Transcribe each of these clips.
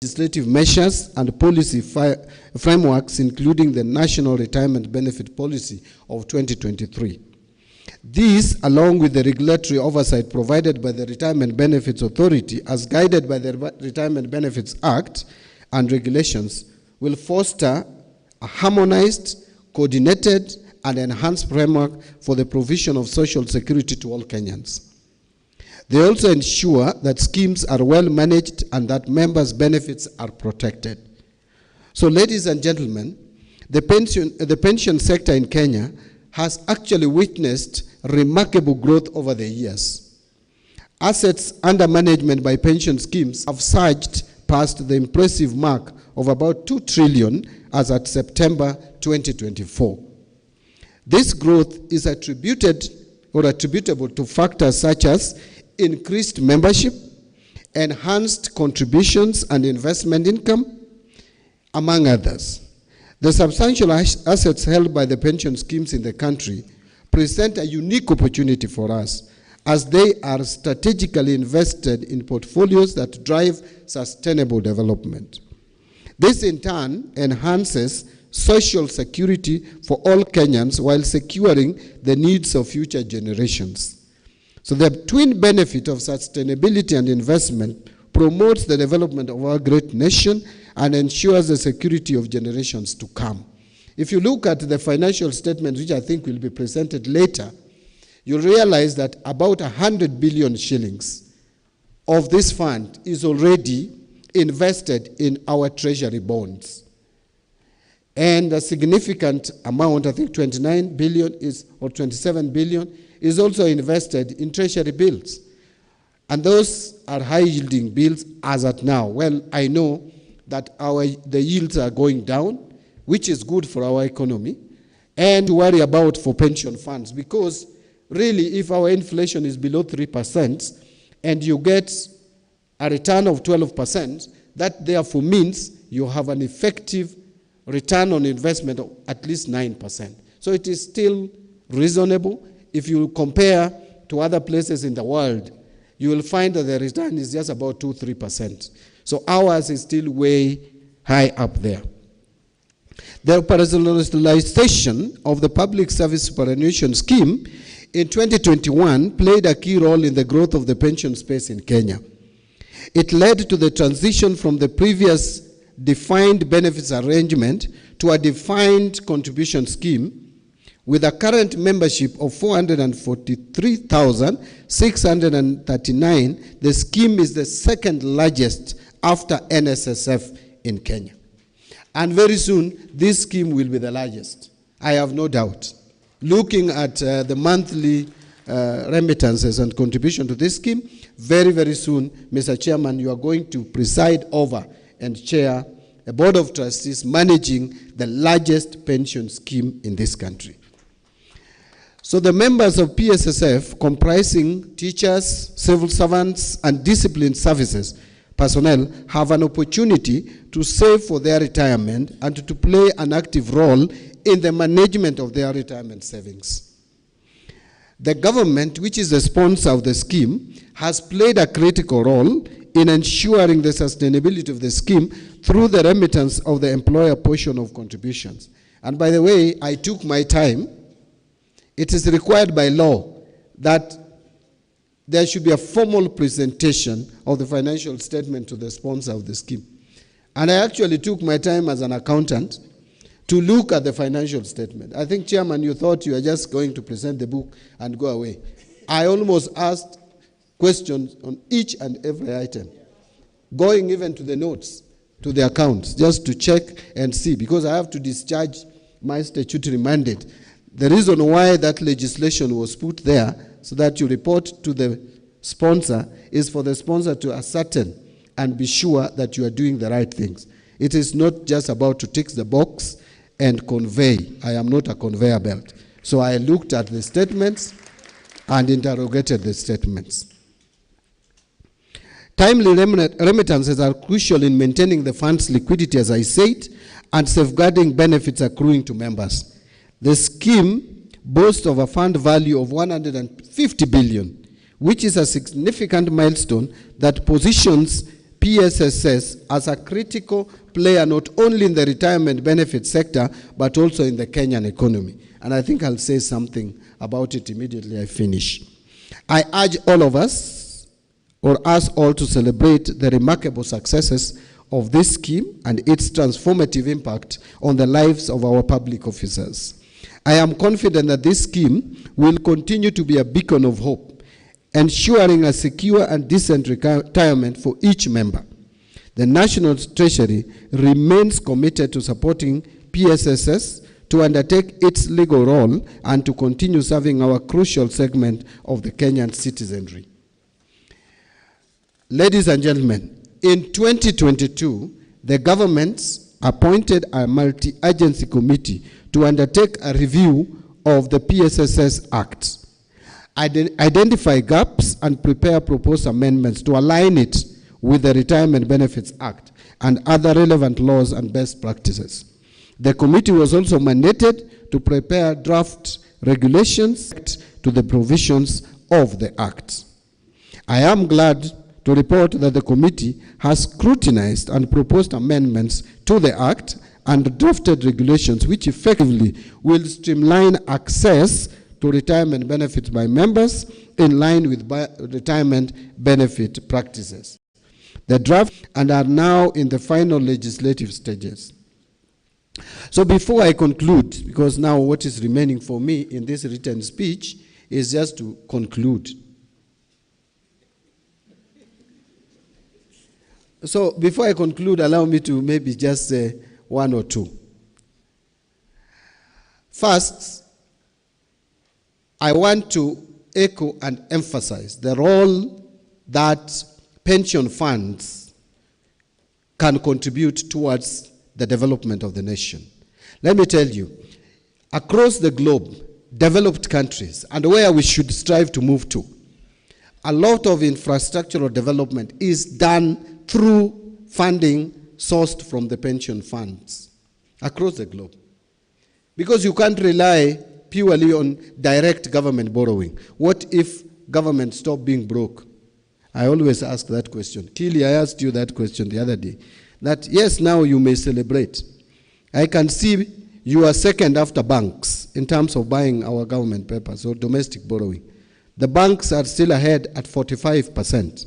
legislative measures and policy frameworks, including the National Retirement Benefit Policy of 2023. These, along with the regulatory oversight provided by the Retirement Benefits Authority as guided by the Retirement Benefits Act and regulations, will foster a harmonized, coordinated, and enhanced framework for the provision of social security to all Kenyans. They also ensure that schemes are well managed and that members' benefits are protected. So, ladies and gentlemen, the pension sector in Kenya has actually witnessed remarkable growth over the years. Assets under management by pension schemes have surged past the impressive mark of about 2 trillion as at September 2024. This growth is attributable to factors such as increased membership, enhanced contributions and investment income, among others. The substantial assets held by the pension schemes in the country present a unique opportunity for us, as they are strategically invested in portfolios that drive sustainable development. This in turn enhances social security for all Kenyans while securing the needs of future generations. So the twin benefit of sustainability and investment promotes the development of our great nation and ensures the security of generations to come. If you look at the financial statement, which I think will be presented later, you'll realize that about 100 billion shillings of this fund is already invested in our treasury bonds. And a significant amount, I think 29 billion or 27 billion, is also invested in treasury bills. And those are high-yielding bills as at now. Well, I know that the yields are going down, which is good for our economy, and to worry about for pension funds, because really if our inflation is below 3% and you get a return of 12%, that therefore means you have an effective return on investment of at least 9%. So it is still reasonable. If you compare to other places in the world, you will find that the return is just about 2-3%. So ours is still way high up there. The operationalization of the public service superannuation scheme in 2021 played a key role in the growth of the pension space in Kenya. It led to the transition from the previous defined benefits arrangement to a defined contribution scheme with a current membership of 443,639. The scheme is the second largest after NSSF in Kenya. And very soon, this scheme will be the largest, I have no doubt. Looking at the monthly remittances and contribution to this scheme, very, very soon, Mr. Chairman, you are going to preside over and chair a board of trustees managing the largest pension scheme in this country. So the members of PSSF, comprising teachers, civil servants, and disciplined services personnel, have an opportunity to save for their retirement and to play an active role in the management of their retirement savings. The government, which is the sponsor of the scheme, has played a critical role in ensuring the sustainability of the scheme through the remittance of the employer portion of contributions. And by the way, I took my time. It is required by law that there should be a formal presentation of the financial statement to the sponsor of the scheme. And I actually took my time as an accountant to look at the financial statement. I think, Chairman, you thought you were just going to present the book and go away. I almost asked questions on each and every item, going even to the notes, to the accounts, just to check and see, because I have to discharge my statutory mandate. The reason why that legislation was put there, so that you report to the sponsor, is for the sponsor to ascertain and be sure that you are doing the right things. It is not just about to tick the box and convey. I am not a conveyor belt. So I looked at the statements and interrogated the statements. Timely remittances are crucial in maintaining the fund's liquidity, as I said, and safeguarding benefits accruing to members. The scheme boasts of a fund value of 150 billion, which is a significant milestone that positions PSSS as a critical player not only in the retirement benefit sector but also in the Kenyan economy. And I think I'll say something about it immediately I finish. I urge all of us, or us all, to celebrate the remarkable successes of this scheme and its transformative impact on the lives of our public officers. I am confident that this scheme will continue to be a beacon of hope, ensuring a secure and decent retirement for each member. The National Treasury remains committed to supporting PSSS to undertake its legal role and to continue serving our crucial segment of the Kenyan citizenry. Ladies and gentlemen, in 2022, the government appointed a multi-agency committee to undertake a review of the PSSS Act, identify gaps and prepare proposed amendments to align it with the Retirement Benefits Act and other relevant laws and best practices. The committee was also mandated to prepare draft regulations to the provisions of the Act. I am glad to report that the committee has scrutinized and proposed amendments to the Act and drafted regulations which effectively will streamline access to retirement benefits by members in line with retirement benefit practices. The draft and are now in the final legislative stages. So before I conclude, because now what is remaining for me in this written speech is just to conclude. So before I conclude, allow me to maybe just say one or two. First, I want to echo and emphasize the role that pension funds can contribute towards the development of the nation. Let me tell you, across the globe, developed countries, and where we should strive to move to, a lot of infrastructural development is done through funding sourced from the pension funds across the globe. Because you can't rely purely on direct government borrowing. What if government stopped being broke? I always ask that question. Tilly, I asked you that question the other day. That yes, now you may celebrate. I can see you are second after banks in terms of buying our government papers or domestic borrowing. The banks are still ahead at 45%.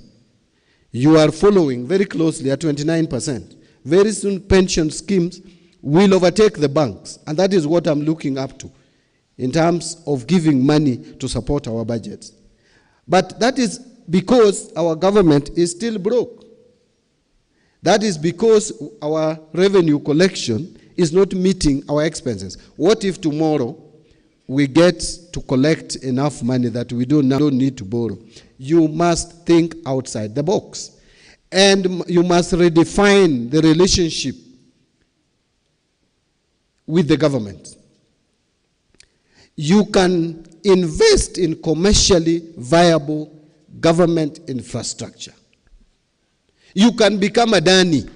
You are following very closely at 29%. Very soon pension schemes will overtake the banks, and that is what I'm looking up to in terms of giving money to support our budgets. But that is because our government is still broke. That is because our revenue collection is not meeting our expenses. What if tomorrow we get to collect enough money that we don't need to borrow? You must think outside the box. And you must redefine the relationship with the government. You can invest in commercially viable government infrastructure. You can become Adani.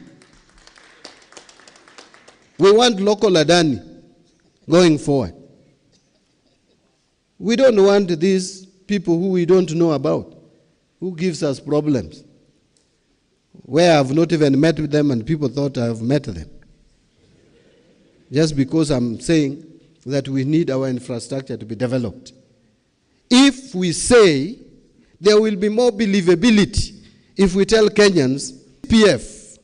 We want local Adani going forward. We don't want these people who we don't know about, who gives us problems, where I've not even met with them and people thought I've met them. Just because I'm saying that we need our infrastructure to be developed. If we say there will be more believability if we tell Kenyans, PF,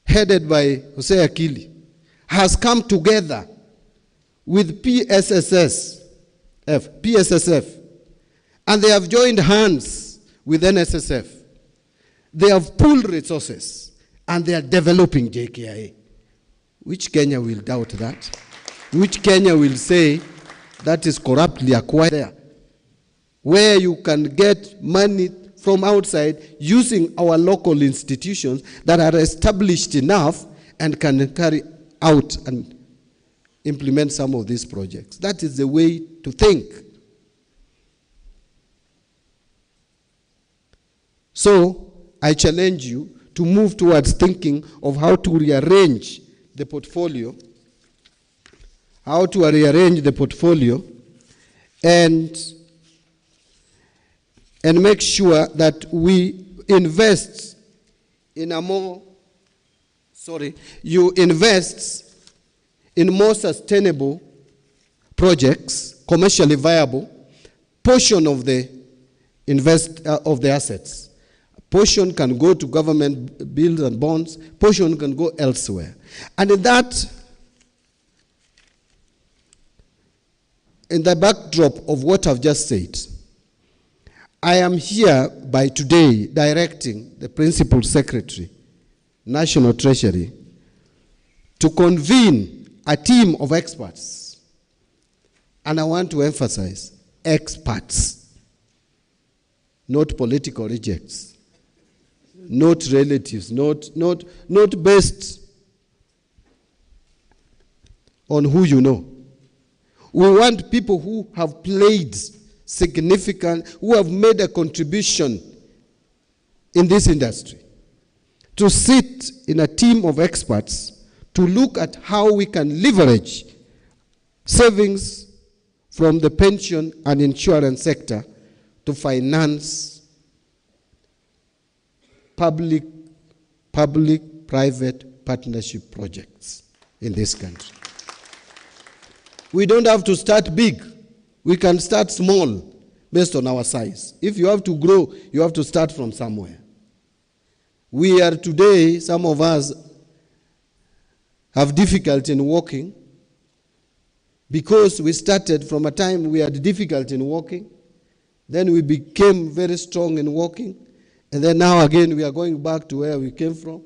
headed by Jose Akili, has come together with PSSF, and they have joined hands with NSSF. They have pooled resources, and they are developing JKIA. Which Kenya will doubt that? Which Kenya will say that is corruptly acquired there? Where you can get money from outside using our local institutions that are established enough and can carry out and implement some of these projects. That is the way to think. So I challenge you to move towards thinking of how to rearrange the portfolio, and make sure that we invest in a more, you invest in more sustainable projects, commercially viable, portion of the of the assets. Portion can go to government bills and bonds, portion can go elsewhere. And in the backdrop of what I've just said, I am here by today directing the Principal Secretary, National Treasury, to convene a team of experts. And I want to emphasize, experts, not political rejects, not relatives, not based on who you know. We want people who have played significant, who have made a contribution in this industry, to sit in a team of experts to look at how we can leverage savings from the pension and insurance sector to finance public-private partnership projects in this country. We don't have to start big. We can start small based on our size. If you have to grow, you have to start from somewhere. We are today, some of us have difficulty in walking because we started from a time we had difficulty in walking, then we became very strong in walking, and then now again we are going back to where we came from,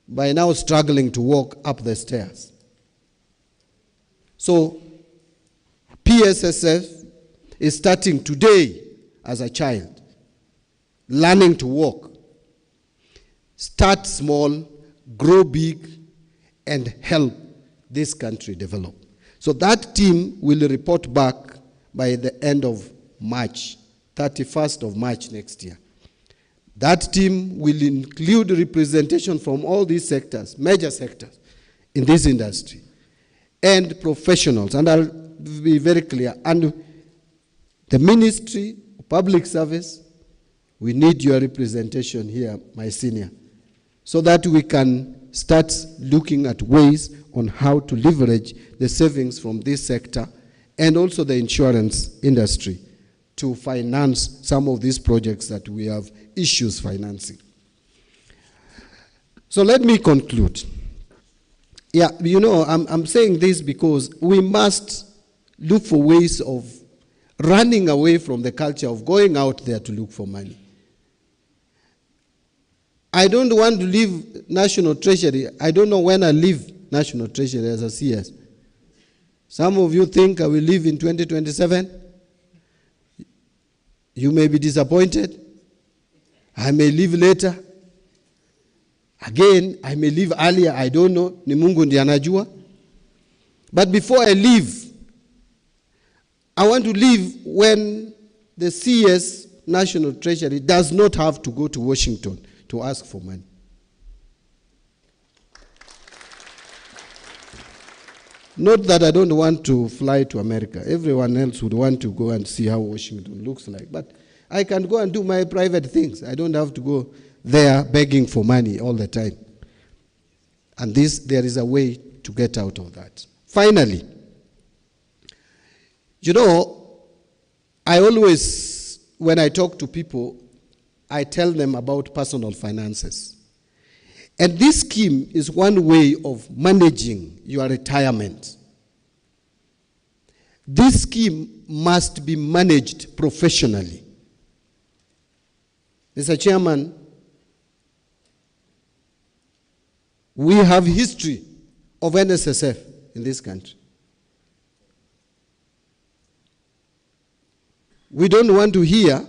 by now struggling to walk up the stairs. So PSSF is starting today as a child, learning to walk. Start small, grow big, and help this country develop. So that team will report back by the end of March, 31st of March next year. That team will include representation from all these sectors, major sectors in this industry, and professionals. And I'll be very clear. And the Ministry of Public Service, we need your representation here, my senior, so that we can start looking at ways on how to leverage the savings from this sector and also the insurance industry to finance some of these projects that we have issues financing. So let me conclude. Yeah, you know, I'm saying this because we must look for ways of running away from the culture of going out there to look for money. I don't want to leave National Treasury. I don't know when I leave National Treasury as a CS. Some of you think I will leave in 2027. You may be disappointed. I may leave later. Again, I may leave earlier. I don't know. Ni Mungu ndiye anajua. But before I leave, I want to leave when the CS National Treasury does not have to go to Washington to ask for money. Not that I don't want to fly to America. Everyone else would want to go and see how Washington looks like. But I can go and do my private things. I don't have to go there begging for money all the time. And there is a way to get out of that. Finally, you know, I always, when I talk to people, I tell them about personal finances. And this scheme is one way of managing your retirement. This scheme must be managed professionally. Mr. Chairman, we have history of NSSF in this country. We don't want to hear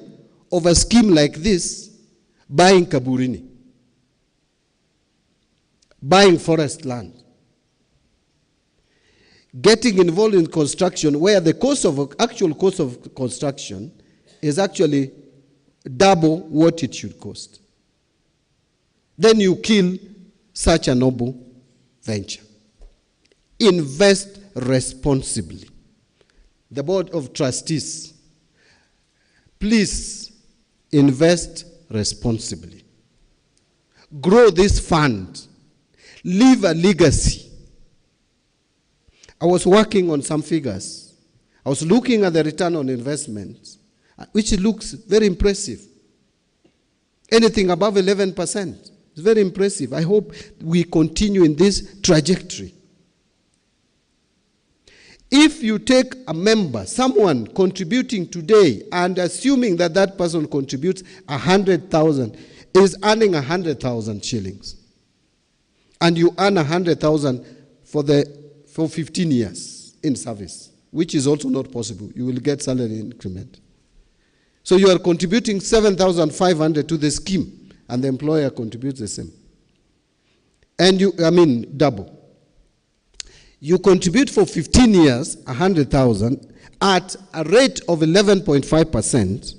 of a scheme like this buying Kaburini, buying forest land, getting involved in construction where the actual cost of construction is actually double what it should cost. Then you kill such a noble venture. Invest responsibly. The Board of Trustees, please invest responsibly. grow this fund, leave a legacy. I was working on some figures. I was looking at the return on investment, which looks very impressive. Anything above 11%. It's very impressive. I hope we continue in this trajectory. If you take a member, someone contributing today, and assuming that that person contributes 100,000, is earning 100,000 shillings, and you earn 100,000 for 15 years in service, which is also not possible. You will get salary increment. So you are contributing 7,500 to the scheme, and the employer contributes the same. And double. You contribute for 15 years, 100,000, at a rate of 11.5%.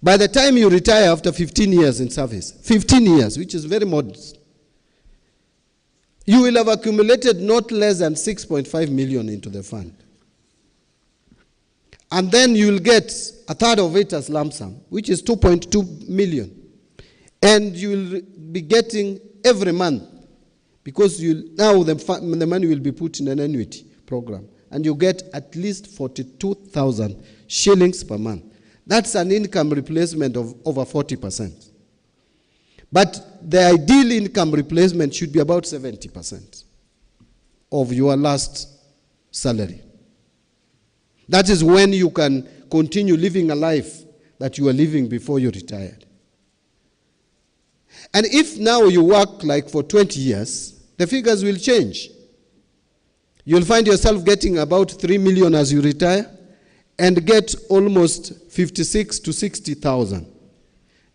By the time you retire after 15 years in service, 15 years, which is very modest, you will have accumulated not less than 6.5 million into the fund. And then you will get a third of it as lump sum, which is 2.2 million. And you will be getting every month, because now the money will be put in an annuity program, and you get at least 42,000 shillings per month. That's an income replacement of over 40%. But the ideal income replacement should be about 70% of your last salary. That is when you can continue living a life that you were living before you retired. And if now you work like for 20 years, the figures will change. You'll find yourself getting about 3 million as you retire, and get almost 56 to 60,000,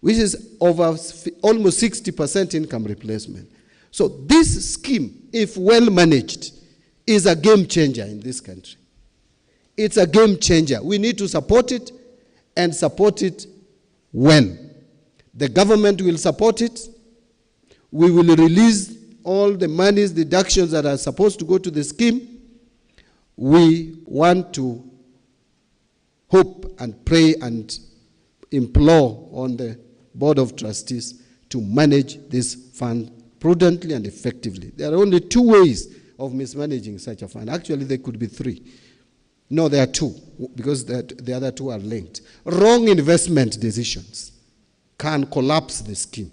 which is over almost 60% income replacement. So this scheme, if well managed, is a game changer in this country. It's a game changer. We need to support it, and support it well. The government will support it. We will release all the monies, deductions that are supposed to go to the scheme. We want to hope and pray and implore on the Board of Trustees to manage this fund prudently and effectively. There are only two ways of mismanaging such a fund. Actually, there could be three. No, there are two, because the other two are linked. Wrong investment decisions can collapse the scheme.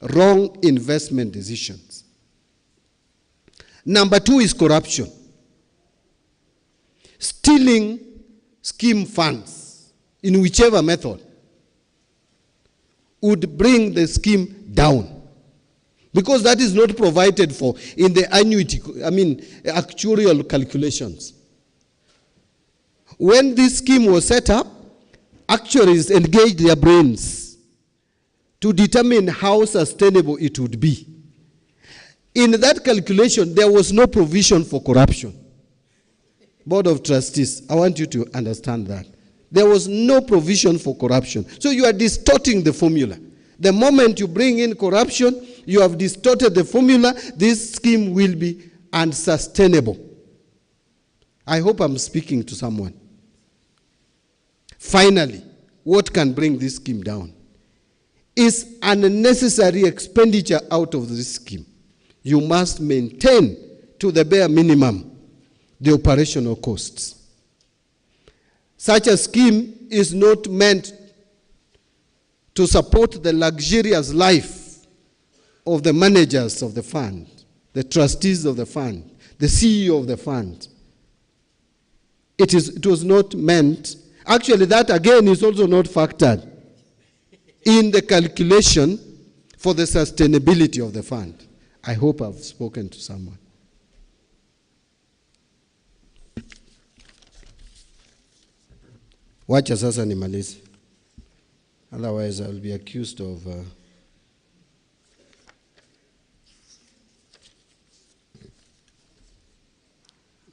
Wrong investment decisions. Number two is corruption. Stealing scheme funds in whichever method would bring the scheme down, because that is not provided for in the actuarial calculations. When this scheme was set up, actuaries engaged their brains to determine how sustainable it would be. In that calculation, there was no provision for corruption. Board of Trustees, I want you to understand that. There was no provision for corruption. So you are distorting the formula. The moment you bring in corruption, you have distorted the formula. This scheme will be unsustainable. I hope I'm speaking to someone. Finally, what can bring this scheme down is unnecessary expenditure out of this scheme. You must maintain to the bare minimum the operational costs. Such a scheme is not meant to support the luxurious life of the managers of the fund, the trustees of the fund, the CEO of the fund. It was not meant. Actually, that again is also not factored in the calculation for the sustainability of the fund. I hope I've spoken to someone. Wacha sasa nimalize. Otherwise I will be accused of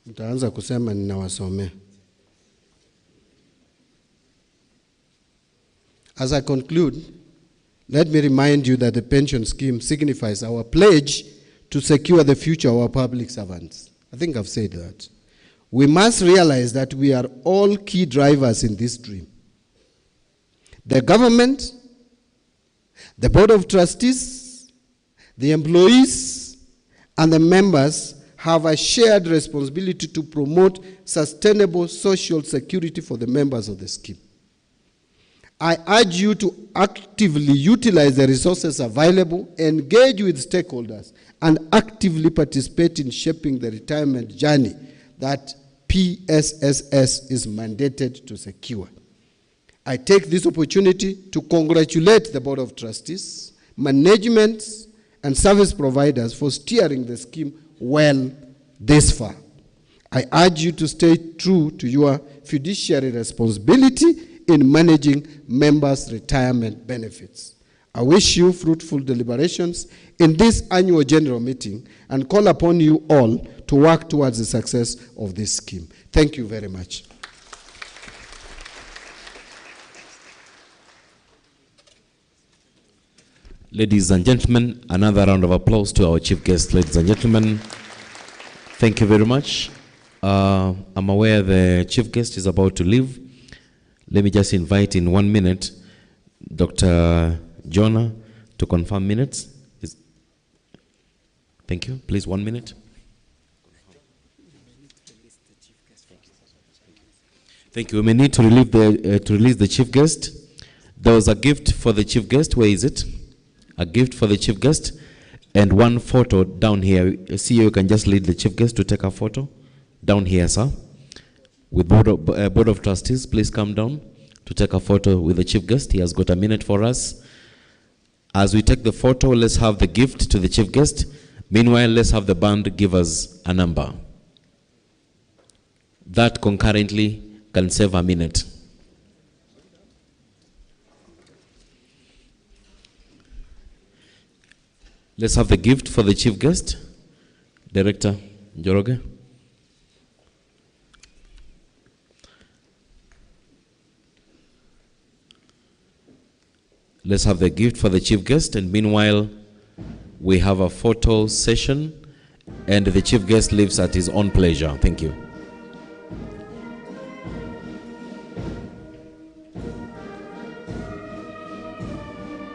mtaanza kusema ninawasomea. As I conclude, let me remind you that the pension scheme signifies our pledge to secure the future of our public servants. I think I've said that. We must realize that we are all key drivers in this dream. The government, the Board of Trustees, The employees and the members have a shared responsibility to promote sustainable social security for the members of the scheme. I urge you to actively utilize the resources available, engage with stakeholders, and actively participate in shaping the retirement journey that PSSS is mandated to secure. I take this opportunity to congratulate the Board of Trustees, management, and service providers for steering the scheme well this far. I urge you to stay true to your fiduciary responsibility in managing members' retirement benefits. I wish you fruitful deliberations in this annual general meeting and call upon you all to work towards the success of this scheme. Thank you very much. Ladies and gentlemen, another round of applause to our chief guest. Ladies and gentlemen, thank you very much. I'm aware the chief guest is about to leave. Let me just invite in 1 minute Dr. Jonah to confirm minutes. Thank you. Please, 1 minute. Thank you. We may need to release the chief guest. There was a gift for the chief guest. Where is it? A gift for the chief guest and one photo down here. CEO, you can just lead the chief guest to take a photo down here, sir. With Board of Trustees, please come down to take a photo with the chief guest. He has got a minute for us. As we take the photo, let's have the gift to the chief guest. Meanwhile, let's have the band give us a number. That concurrently can save a minute. Let's have the gift for the chief guest. Director Njoroge. Let's have the gift for the chief guest, and meanwhile, we have a photo session, and the chief guest leaves at his own pleasure. Thank you.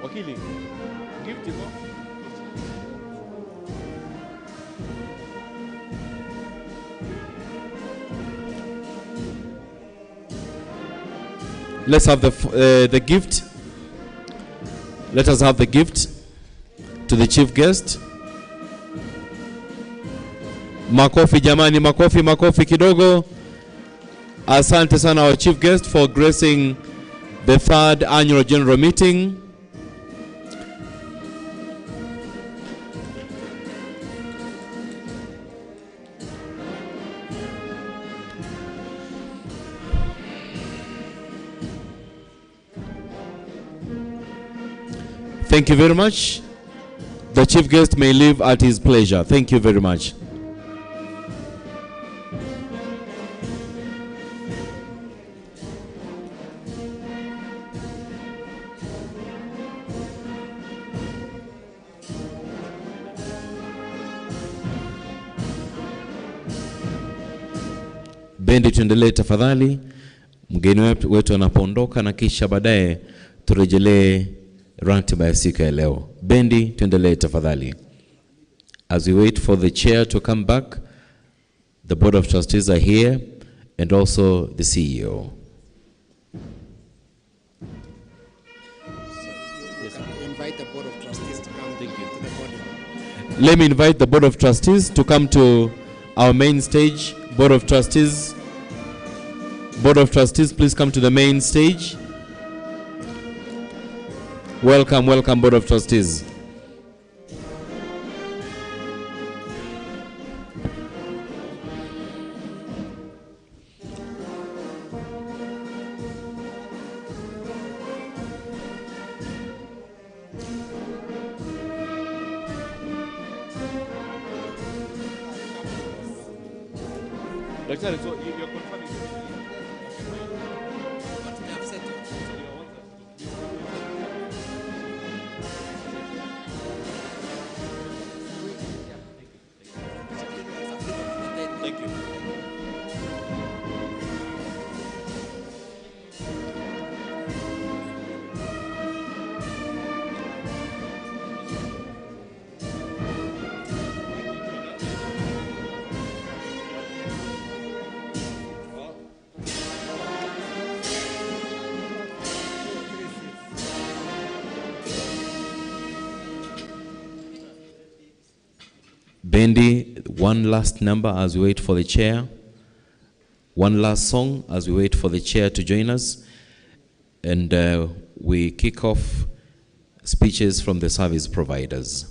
Wakili, gift is on. Let's have the gift. Let us have the gift to the chief guest. Makofi jamani, makofi kidogo. Asante sana our chief guest for gracing the 3rd annual general meeting. Thank you very much. The chief guest may leave at his pleasure. Thank you very much. Bendi, tuendelee tafadhali. Mgeni wetu anapoondoka na kisha baadaye turejelee ratiba ya siku ya leo. Bendi, tuendelee tafadhali. As we wait for the chair to come back, the Board of Trustees are here and also the CEO. Invite the Board of Trustees to come to the podium. Let me invite the Board of Trustees to come to our main stage. Board of Trustees, please come to the main stage. Welcome, Board of Trustees. Daktari, so you're confirming But we have settled. Thank you. Bendy, one last number as we wait for the chair. One last song as we wait for the chair to join us. And we kick off speeches from the service providers.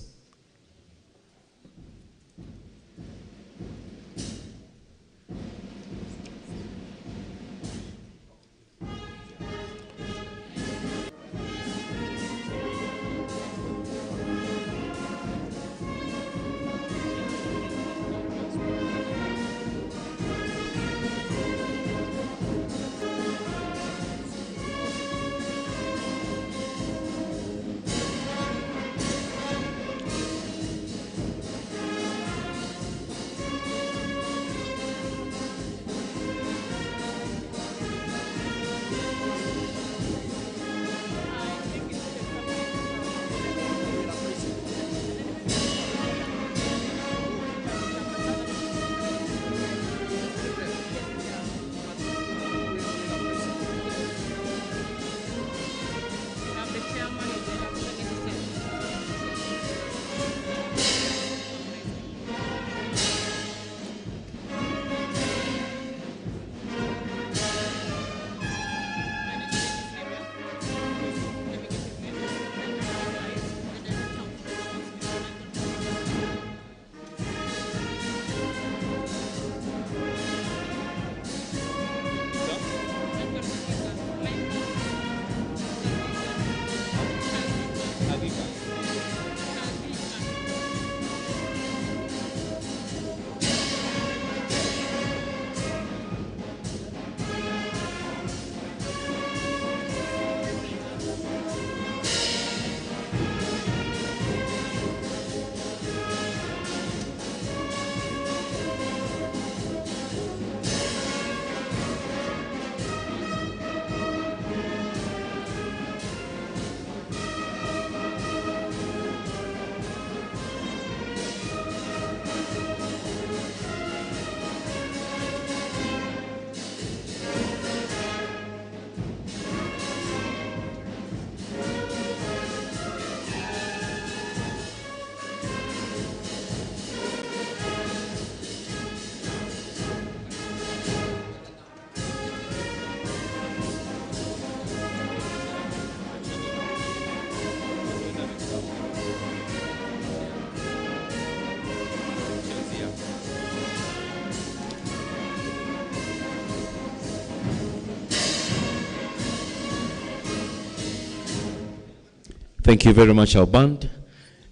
Thank you very much, our band.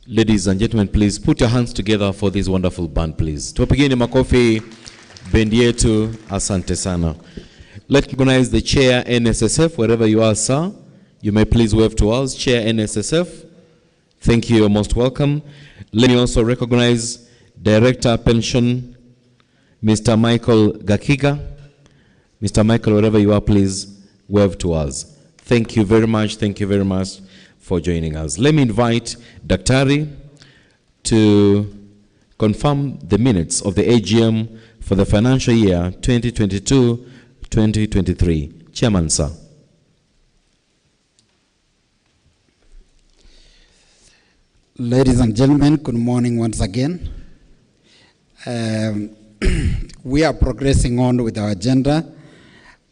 Ladies and gentlemen, please put your hands together for this wonderful band, please. Tupigeni makofi bendi yetu, asante sana. Let's recognize the chair NSSF, wherever you are, sir. You may please wave to us, Chair NSSF. Thank you, you're most welcome. Let me also recognize Director Pension, Mr. Michael Gakiga. Mr. Michael, wherever you are, please wave to us. Thank you very much for joining us. Let me invite Daktari to confirm the minutes of the AGM for the financial year 2022-2023. Chairman, sir. Ladies and gentlemen, good morning once again. We are progressing on with our agenda,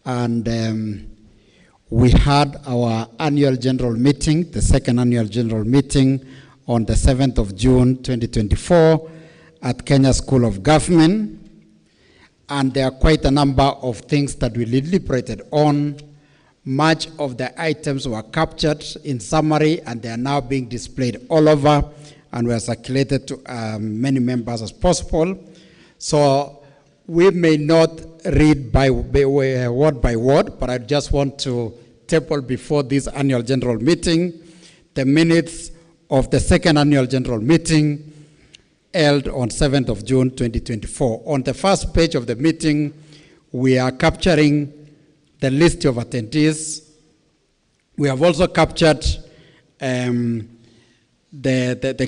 and we had our annual general meeting, the second annual general meeting, on the 7th of June 2024 at Kenya School of Government, and there are quite a number of things that we deliberated on. Much of the items were captured in summary, and they are now being displayed all over and were circulated to many members as possible. So we may not read word by word, but I just want to table before this annual general meeting the minutes of the second annual general meeting held on 7th of June 2024. On the first page of the meeting, we are capturing the list of attendees. We have also captured the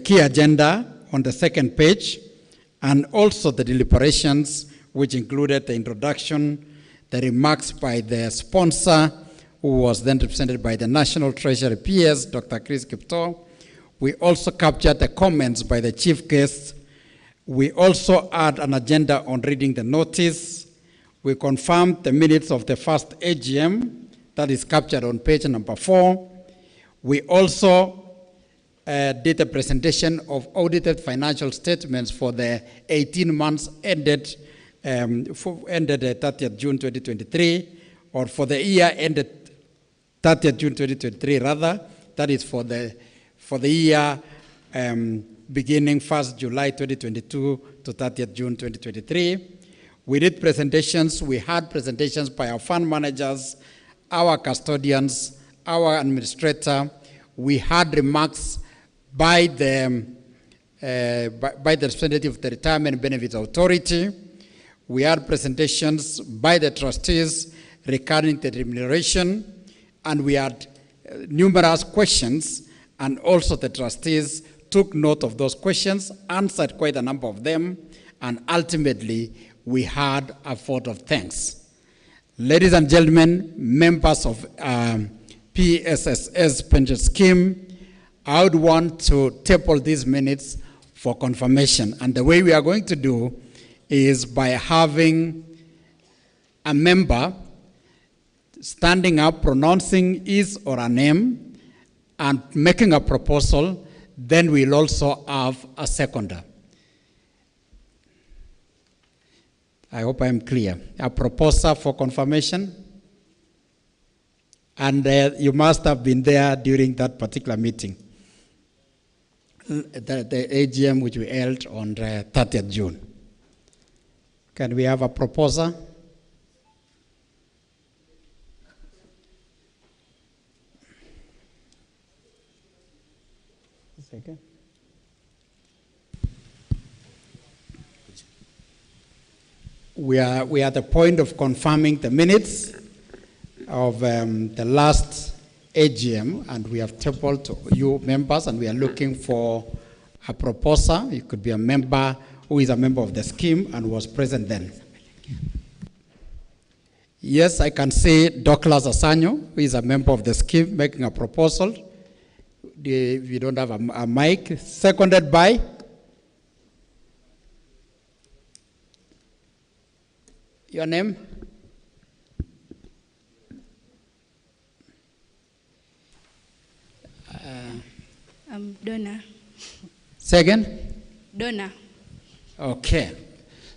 key agenda on the second page, and also the deliberations, which included the introduction, the remarks by the sponsor, who was then represented by the National Treasury PS, Dr. Chris Kipto. We also captured the comments by the chief guest, We also had an agenda on reading the notice. We confirmed the minutes of the first AGM that is captured on page number 4. We also did a presentation of audited financial statements for the 18 months ended 30th June 2023, or for the year ended 30th June 2023 rather. That is for the year beginning 1st July 2022 to 30th June 2023. We did presentations. We had presentations by our fund managers, our custodians, our administrator. We had remarks by the representative of the Retirement Benefits Authority. We had presentations by the trustees regarding the remuneration, and we had numerous questions, and also the trustees took note of those questions, answered quite a number of them, and ultimately we had a vote of thanks. Ladies and gentlemen, members of PSSS pension scheme, I would want to table these minutes for confirmation. And the way we are going to do is by having a member standing up, pronouncing his or her name, and making a proposal. Then we'll also have a seconder. I hope I'm clear. A proposer for confirmation. And you must have been there during that particular meeting. The AGM which we held on 30th June. Can we have a proposer? Second. We are at the point of confirming the minutes of the last AGM, and we have tabled to you members, and we are looking for a proposer. It could be a member who is a member of the scheme and was present then. Yes, I can see Douglas Asanyo, who is a member of the scheme, making a proposal. If you don't have a mic, seconded by? Your name? Donna. Second? Donna. Okay.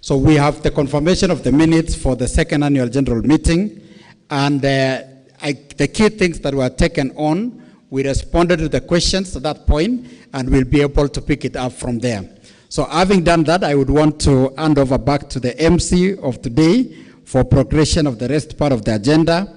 So we have the confirmation of the minutes for the second annual general meeting, and the key things that were taken on, we responded to the questions at that point, and we'll be able to pick it up from there. So having done that, I would want to hand over back to the MC of today for progression of the rest part of the agenda.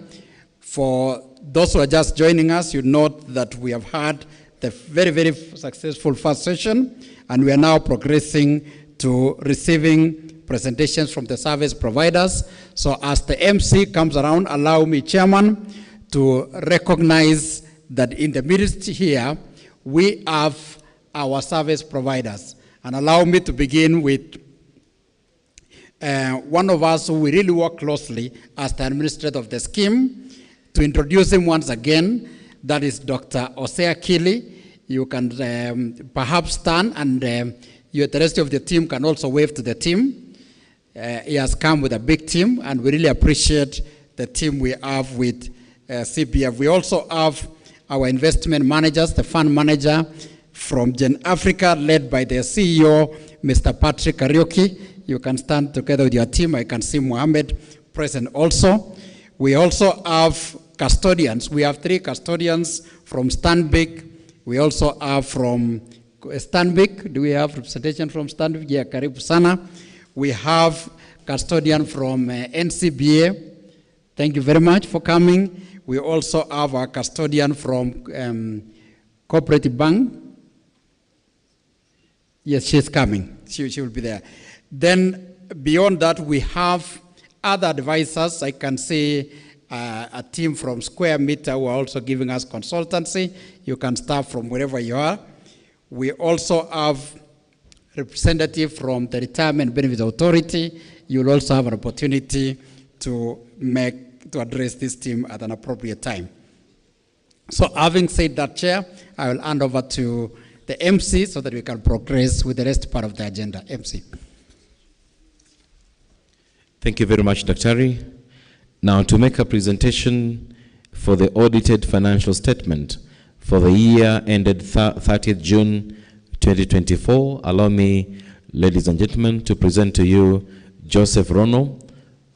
For those who are just joining us, you note that we have had the very, very successful first session, and we are now progressing to receiving presentations from the service providers. So as the MC comes around, allow me, Chairman, to recognize that in the midst here, we have our service providers. And allow me to begin with one of us who we really work closely as the administrator of the scheme. To introduce him once again, that is Dr. Osea Kili. You can perhaps stand, and the rest of the team can also wave to the team. He has come with a big team, and we really appreciate the team we have with CPF. We also have our investment managers, the fund manager from Gen Africa, led by their CEO, Mr. Patrick Kariuki. You can stand together with your team. I can see Mohammed present also. We also have custodians. We have 3 custodians from Stanbic. We also have from Stanbic. Do we have representation from Stanbic? Yeah, Karibu Sana. We have custodian from NCBA. Thank you very much for coming. We also have our custodian from Cooperative Bank. Yes, she's coming. She will be there. Then beyond that, we have other advisors. I can see a team from Square Meter who are also giving us consultancy. You can start from wherever you are. We also have representative from the Retirement Benefits Authority. You will also have an opportunity to address this team at an appropriate time. So having said that, Chair, I will hand over to the MC so that we can progress with the rest part of the agenda. MC. Thank you very much, Daktari. Now, to make a presentation for the audited financial statement for the year ended 30th June 2024, allow me, ladies and gentlemen, to present to you Joseph Rono,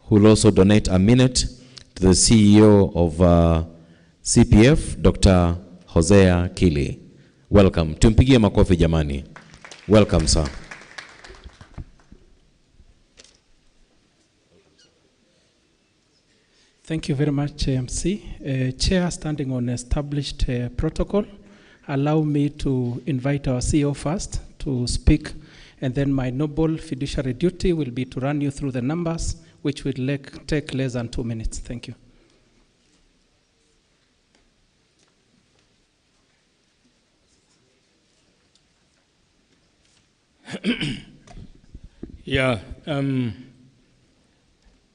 who will also donate a minute to the CEO of CPF, Dr. Hosea Kili. Welcome. Tumpigie makofi jamani. Welcome, sir. Thank you very much, MC. Chair, standing on established protocol, allow me to invite our CEO first to speak, and then my noble fiduciary duty will be to run you through the numbers, which will take less than 2 minutes. Thank you.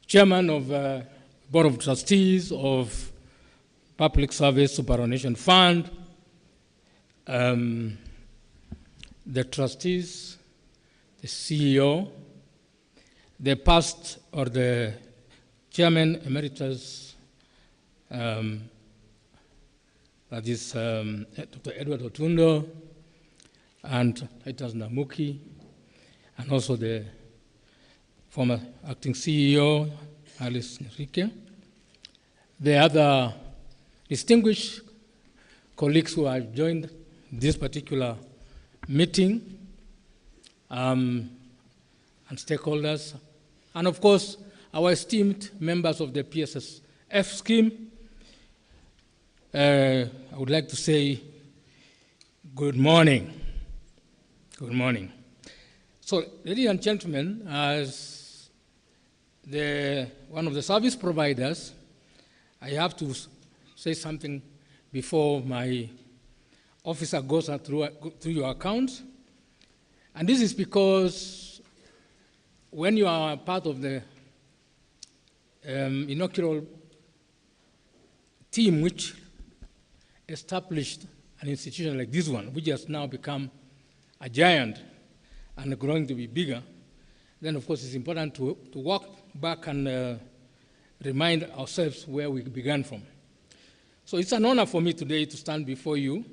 Chairman of Board of Trustees of Public Service Superannuation Fund, the trustees, the CEO, the past or the Chairman Emeritus, that is Dr. Edward Otundo, and Titus Namuki, and also the former acting CEO, Alice Enrique, the other distinguished colleagues who have joined this particular meeting, and stakeholders, and of course, our esteemed members of the PSSF scheme. I would like to say good morning. Good morning. So, ladies and gentlemen, as one of the service providers, I have to say something before my officer goes through your accounts. And this is because when you are part of the inaugural team which established an institution like this one, which has now become a giant and growing to be bigger, then of course it's important to walk back and remind ourselves where we began from. So it's an honor for me today to stand before you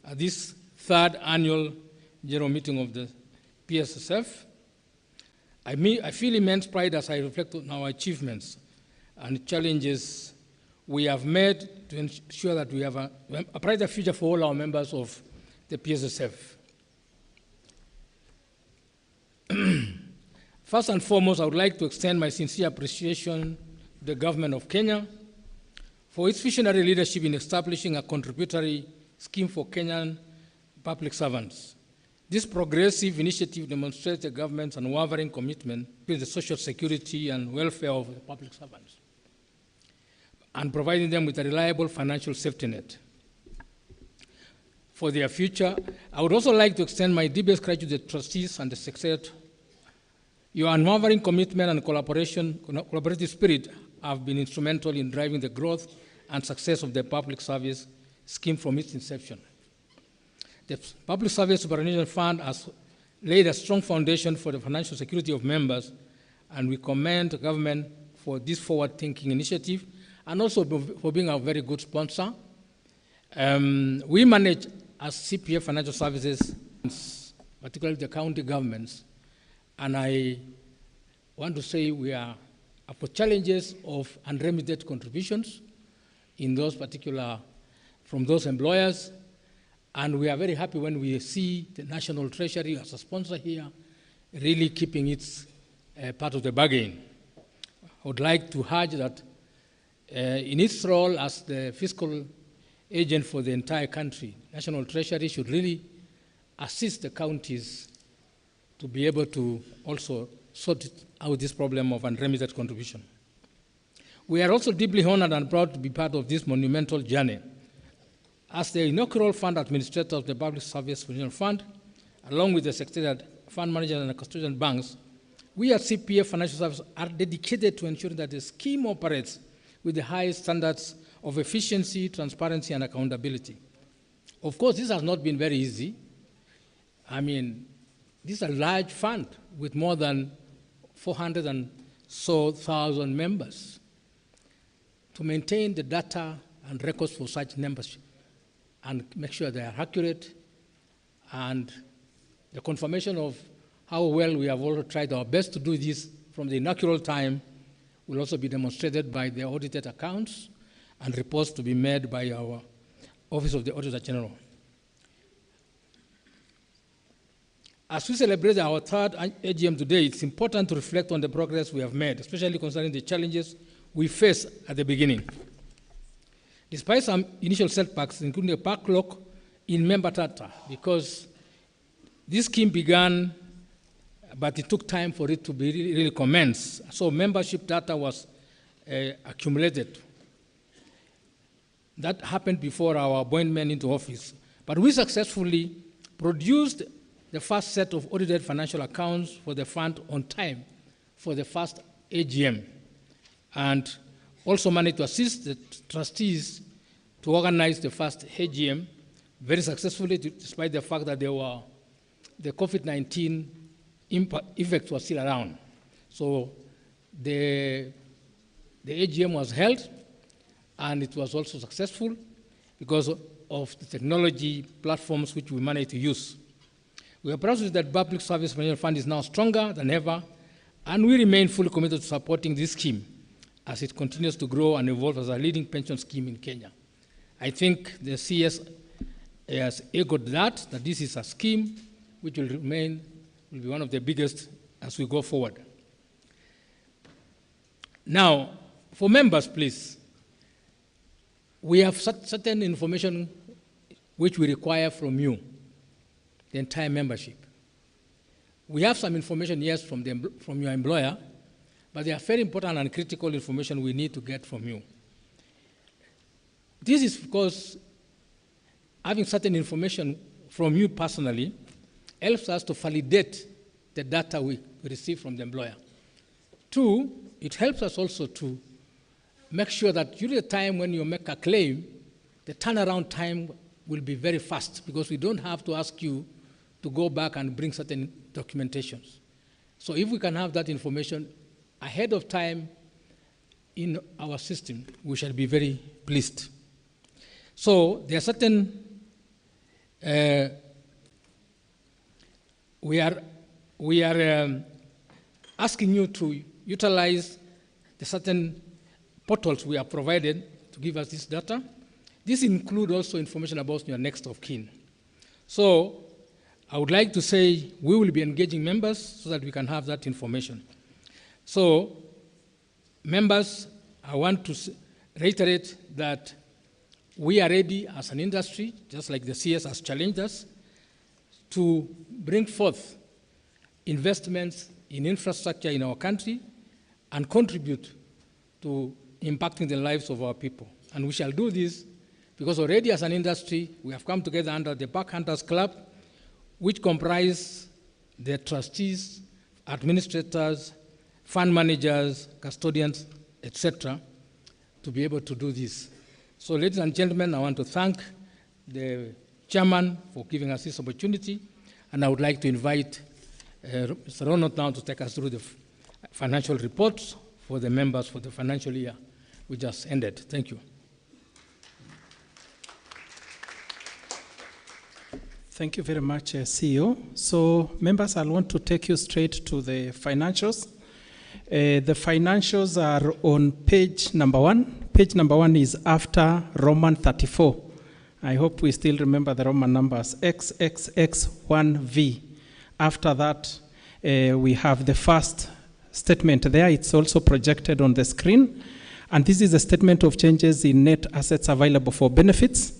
at this third annual general meeting of the PSSF. I feel immense pride as I reflect on our achievements and challenges we have made to ensure that we have a brighter future for all our members of the PSSF. First and foremost, I would like to extend my sincere appreciation to the government of Kenya for its visionary leadership in establishing a contributory scheme for Kenyan public servants. This progressive initiative demonstrates the government's unwavering commitment to the social security and welfare of the public servants and providing them with a reliable financial safety net for their future. I would also like to extend my deepest gratitude to the trustees and the secretariat. Your unwavering commitment and collaborative spirit have been instrumental in driving the growth and success of the public service scheme from its inception. The Public Service Superannuation Fund has laid a strong foundation for the financial security of members, and we commend the government for this forward-thinking initiative and also for being a very good sponsor. We manage, as CPF Financial Services, particularly the county governments, and I want to say we are up for challenges of unremitted contributions in those particular, from those employers, and we are very happy when we see the National Treasury as a sponsor here really keeping its part of the bargain. I would like to urge that in its role as the fiscal agent for the entire country, National Treasury should really assist the counties to be able to also sort out this problem of unremitted contribution. We are also deeply honored and proud to be part of this monumental journey. As the inaugural fund administrator of the Public Service Superannuation Fund, along with the Secretariat, Fund Manager, and the custodian banks, we at CPF Financial Services are dedicated to ensuring that the scheme operates with the highest standards of efficiency, transparency, and accountability. Of course, this has not been very easy, I mean, this is a large fund with more than 400,000 members. To maintain the data and records for such membership and make sure they are accurate, and the confirmation of how well we have also tried our best to do this from the inaugural time will also be demonstrated by the audited accounts and reports to be made by our Office of the Auditor General. As we celebrate our third AGM today, it's important to reflect on the progress we have made, especially concerning the challenges we faced at the beginning. Despite some initial setbacks, including a backlog in member data, because this scheme began, but it took time for it to be really commence. So membership data was accumulated. That happened before our appointment into office. But we successfully produced the first set of audited financial accounts for the fund on time for the first AGM, and also managed to assist the trustees to organize the first AGM very successfully, despite the fact that the COVID-19 effects were still around. So the AGM was held, and it was also successful because of the technology platforms which we managed to use. We are proud that Public Service Pension Fund is now stronger than ever, and we remain fully committed to supporting this scheme as it continues to grow and evolve as a leading pension scheme in Kenya. I think the CS has echoed that this is a scheme which will be one of the biggest as we go forward. Now, for members, please, we have certain information which we require from you, the entire membership. We have some information, yes, from your employer, but they are very important and critical information we need to get from you. This is because having certain information from you personally helps us to validate the data we receive from the employer. Two, it helps us also to make sure that during the time when you make a claim, the turnaround time will be very fast, because we don't have to ask you to go back and bring certain documentations. So if we can have that information ahead of time in our system, we shall be very pleased. So there are certain, we are asking you to utilize the certain portals we have provided to give us this data. This includes also information about your next of kin. So I would like to say we will be engaging members so that we can have that information. So members, I want to reiterate that we are ready as an industry, just like the CS has challenged us, to bring forth investments in infrastructure in our country and contribute to impacting the lives of our people. And we shall do this because already as an industry, we have come together under the Back Hunters Club, which comprise the trustees, administrators, fund managers, custodians, etc., to be able to do this. So, ladies and gentlemen, I want to thank the chairman for giving us this opportunity, and I would like to invite Mr. Ronald now to take us through the financial reports for the members for the financial year we just ended. Thank you. Thank you very much, CEO. So, members, I want to take you straight to the financials. The financials are on page number 1. Page number 1 is after Roman 34. I hope we still remember the Roman numbers, XXX1V. After that, we have the first statement there. It's also projected on the screen. And this is a statement of changes in net assets available for benefits.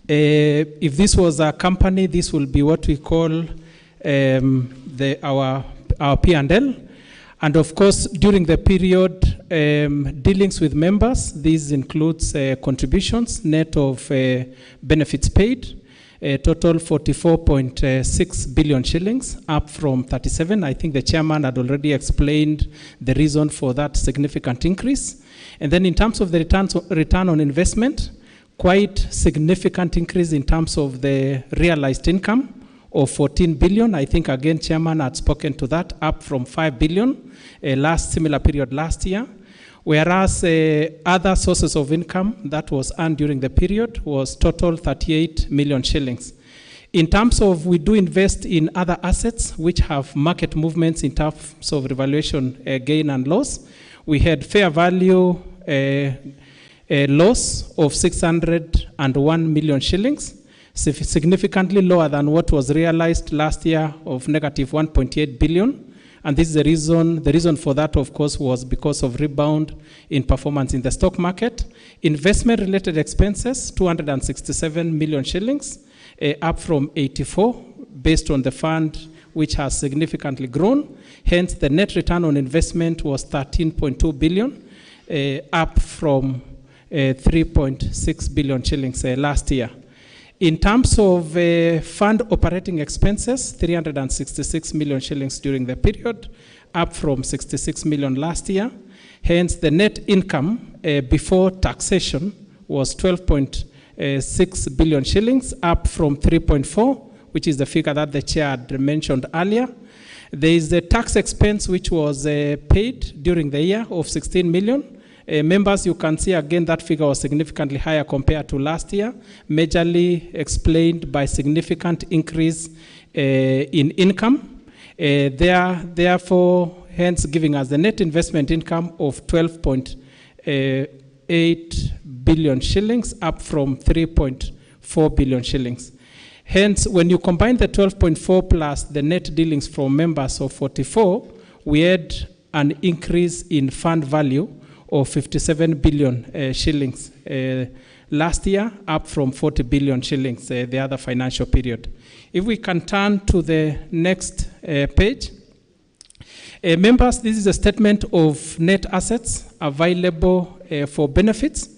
If this was a company, this will be what we call our P&L. And of course, during the period, dealings with members, this includes contributions, net of benefits paid, total 44.6 billion shillings, up from 37. I think the chairman had already explained the reason for that significant increase. And then in terms of the return on investment, quite significant increase in terms of the realized income of 14 billion. I think again Chairman had spoken to that, up from 5 billion last similar period last year. Whereas other sources of income that was earned during the period was total 38 million shillings. In terms of, we do invest in other assets which have market movements in terms of revaluation gain and loss. We had fair value loss of 601 million shillings, significantly lower than what was realized last year of negative 1.8 billion. And this is the reason for that, of course, was because of rebound in performance in the stock market. Investment-related expenses, 267 million shillings, up from 84, based on the fund which has significantly grown. Hence, the net return on investment was 13.2 billion, up from 3.6 billion shillings last year. In terms of fund operating expenses, 366 million shillings during the period, up from 66 million last year. Hence, the net income before taxation was 12.6 billion shillings, up from 3.4, which is the figure that the chair had mentioned earlier. There is the tax expense which was paid during the year of 16 million. Members, you can see again that figure was significantly higher compared to last year, majorly explained by significant increase in income. Therefore, hence giving us the net investment income of 12.8 billion shillings, up from 3.4 billion shillings. Hence, when you combine the 12.4 plus the net dealings from members of 44, we had an increase in fund value of 57 billion shillings last year, up from 40 billion shillings the other financial period. If we can turn to the next page. Members, this is a statement of net assets available for benefits.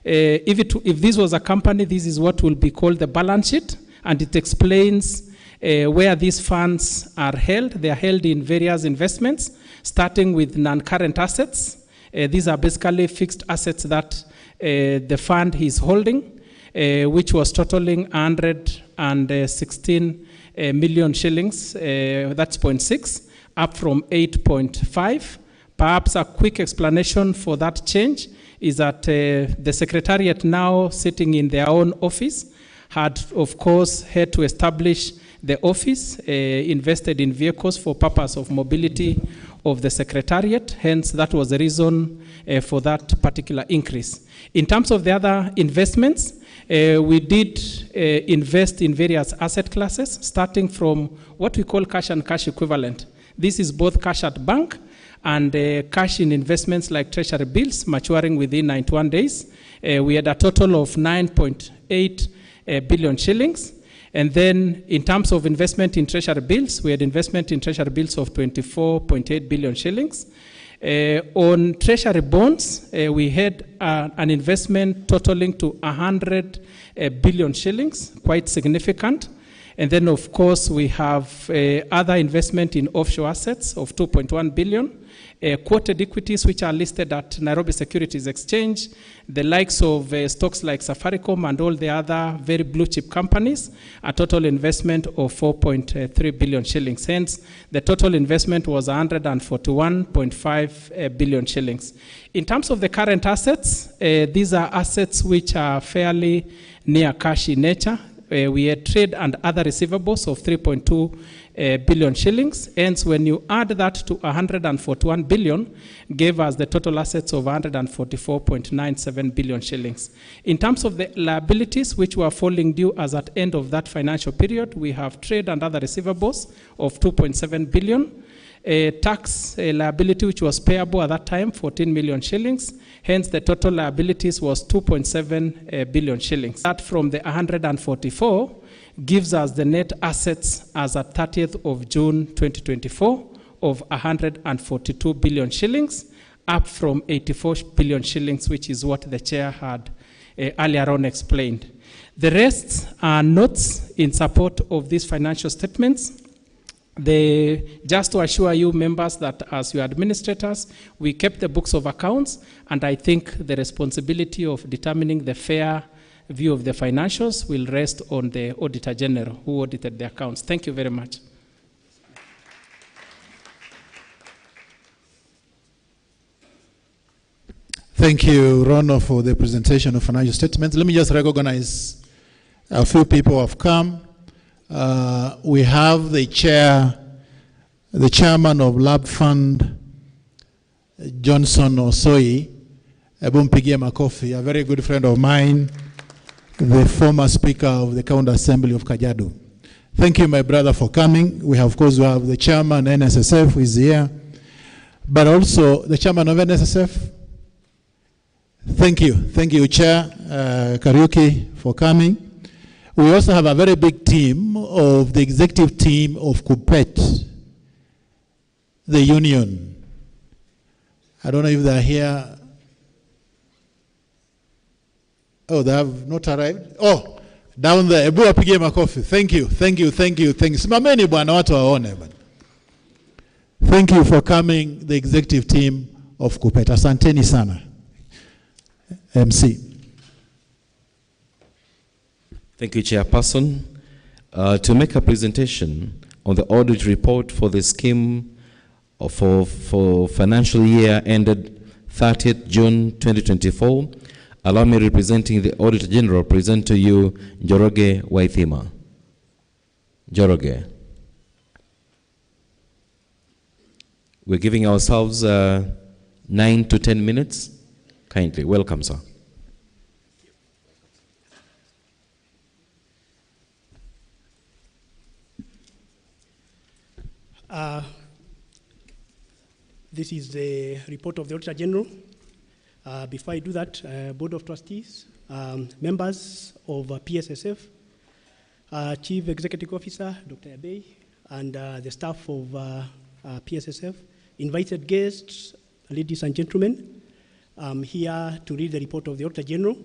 If this was a company, this is what will be called the balance sheet, and it explains where these funds are held. They are held in various investments, starting with non-current assets. These are basically fixed assets that the fund is holding, which was totaling 116 million shillings, that's 0.6, up from 8.5. Perhaps a quick explanation for that change is that the Secretariat, now sitting in their own office, had, of course, had to establish the office, invested in vehicles for purpose of mobility of the Secretariat. Hence, that was the reason for that particular increase. In terms of the other investments, we did invest in various asset classes, starting from what we call cash and cash equivalent. This is both cash at bank and cash in investments like treasury bills maturing within 91 days. We had a total of 9.8 billion shillings. And then in terms of investment in treasury bills, we had investment in treasury bills of 24.8 billion shillings. On treasury bonds, we had an investment totaling to 100 billion shillings, quite significant. And then, of course, we have other investment in offshore assets of 2.1 billion. Quoted equities which are listed at Nairobi Securities Exchange, the likes of stocks like Safaricom and all the other very blue chip companies, a total investment of 4.3 billion shillings. Hence, the total investment was 141.5 billion shillings. In terms of the current assets, these are assets which are fairly near cash in nature. We had trade and other receivables of 3.2 billion shillings. Hence, when you add that to 141 billion, gave us the total assets of 144.97 billion shillings. In terms of the liabilities which were falling due as at end of that financial period, we have trade and other receivables of 2.7 billion. Tax liability which was payable at that time, 14 million shillings. Hence, the total liabilities was 2.7 billion shillings. That from the 144 gives us the net assets as at 30th of June 2024 of 142 billion shillings, up from 84 billion shillings, which is what the chair had earlier on explained. The rest are notes in support of these financial statements. Just to assure you members that as your administrators, we kept the books of accounts, and I think the responsibility of determining the fair view of the financials will rest on the Auditor General who audited the accounts. Thank you very much. Thank you, Rono, for the presentation of financial statements. Let me just recognize a few people who have come. We have the chairman of Lab Fund, Johnson Osoi, Ebumpigia Makofi, a very good friend of mine, the former Speaker of the County Assembly of Kajiado. Thank you, my brother, for coming. We have, of course, we have the chairman, NSSF, who is here, but also the chairman of NSSF. Thank you, Chair Kariuki, for coming. We also have a very big team of the executive team of KUPPET, the union. I don't know if they're here. Oh, they have not arrived. Oh, down there. Ebu apige makofi. Thank you. Simameni bwana watu waone bwana. Thank you for coming, the executive team of KUPPET. Asanteni sana. MC. Thank you, Chairperson. To make a presentation on the audit report for the scheme for financial year ended 30th June 2024, allow me, representing the Auditor General, present to you Njoroge Waithima. Njoroge. We're giving ourselves 9 to 10 minutes. Kindly. Welcome, sir. This is the report of the Auditor General. Before I do that, Board of Trustees, members of PSSF, Chief Executive Officer, Dr. Abey, and the staff of PSSF, invited guests, ladies and gentlemen, I'm here to read the report of the Auditor General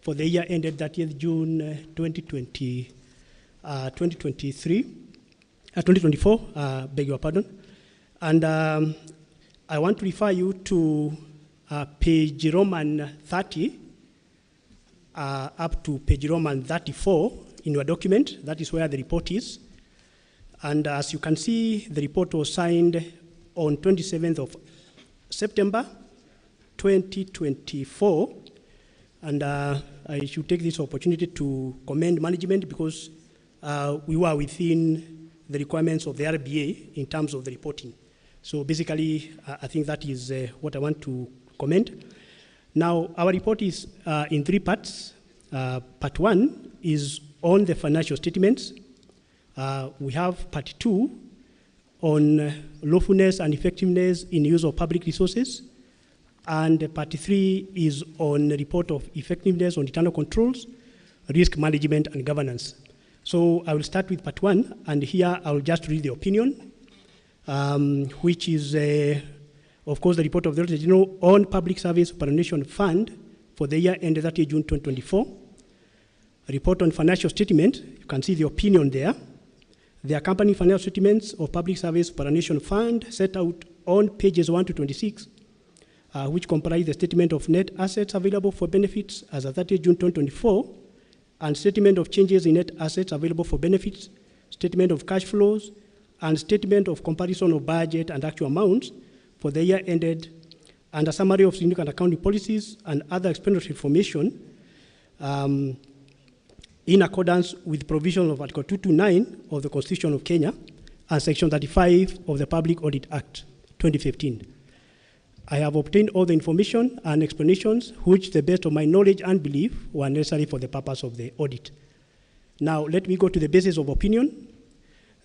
for the year ended 30th June 2024, beg your pardon. And I want to refer you to page Roman 30 up to page Roman 34 in your document. That is where the report is. And as you can see, the report was signed on 27th of September 2024, and I should take this opportunity to commend management because we were within the requirements of the RBA in terms of the reporting. So basically, I think that is what I want to commend. Now, our report is in 3 parts. Part 1 is on the financial statements. We have part 2 on lawfulness and effectiveness in use of public resources. And part 3 is on a report of effectiveness on internal controls, risk management, and governance. So I will start with part 1, and here I will just read the opinion, which is, of course, the report of the Auditor General on Public Service Superannuation Fund for the year ended 30 June 2024. A report on financial statement, you can see the opinion there. The accompanying financial statements of Public Service Superannuation Fund set out on pages 1 to 26. Which comprise the statement of net assets available for benefits as of 30 June 2024, and statement of changes in net assets available for benefits, statement of cash flows, and statement of comparison of budget and actual amounts for the year ended, and a summary of significant accounting policies and other expenditure information in accordance with provision of Article 229 of the Constitution of Kenya and Section 35 of the Public Audit Act 2015. I have obtained all the information and explanations which, to the best of my knowledge and belief, were necessary for the purpose of the audit. Now, let me go to the basis of opinion.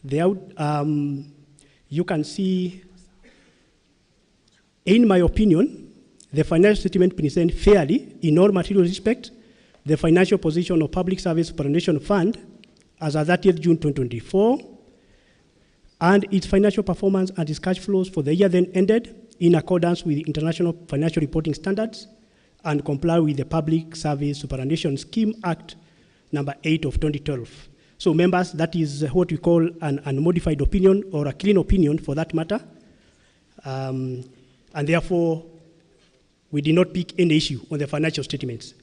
You can see, in my opinion, the financial statement presents fairly, in all material respects, the financial position of Public Service Superannuation Fund as of 30th June 2024, and its financial performance and its cash flows for the year then ended, in accordance with International Financial Reporting Standards and comply with the Public Service Superannuation Scheme Act number 8 of 2012. So members, that is what we call an unmodified opinion or a clean opinion for that matter. And therefore, we did not pick any issue on the financial statements.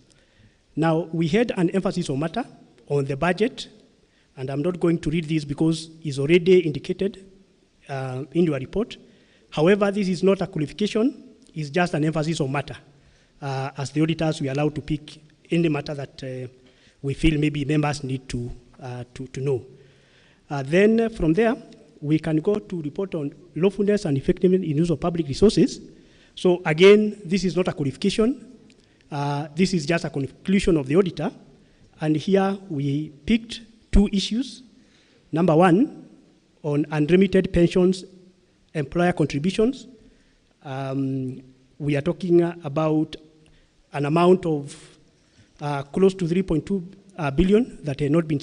Now, we had an emphasis on matter on the budget, and I'm not going to read this because it's already indicated in your report. However, this is not a qualification, it's just an emphasis on matter. As the auditors, we are allowed to pick any matter that we feel maybe members need to know. Then from there, we can go to report on lawfulness and effectiveness in use of public resources. So again, this is not a qualification. This is just a conclusion of the auditor. And here we picked two issues. Number one, on unremitted pensions, employer contributions. We are talking about an amount of close to 3.2 billion that had not been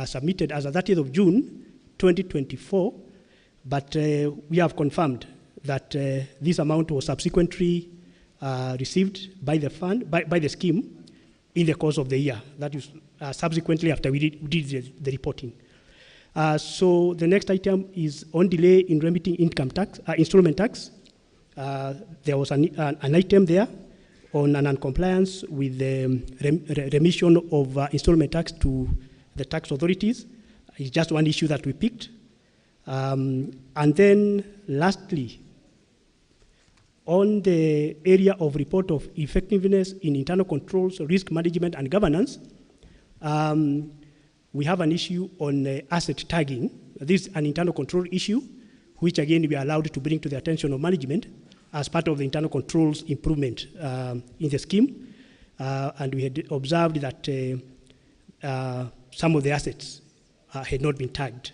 submitted as of 30th of June, 2024, but we have confirmed that this amount was subsequently received by the fund, by the scheme in the course of the year. That is subsequently after we did the reporting. So the next item is on delay in remitting income tax, installment tax. There was an item there on an non-compliance with the remission of installment tax to the tax authorities. It's just one issue that we picked. And then lastly, on the area of report of effectiveness in internal controls, risk management and governance, we have an issue on asset tagging. This is an internal control issue, which again we are allowed to bring to the attention of management as part of the internal controls improvement in the scheme. And we had observed that some of the assets had not been tagged.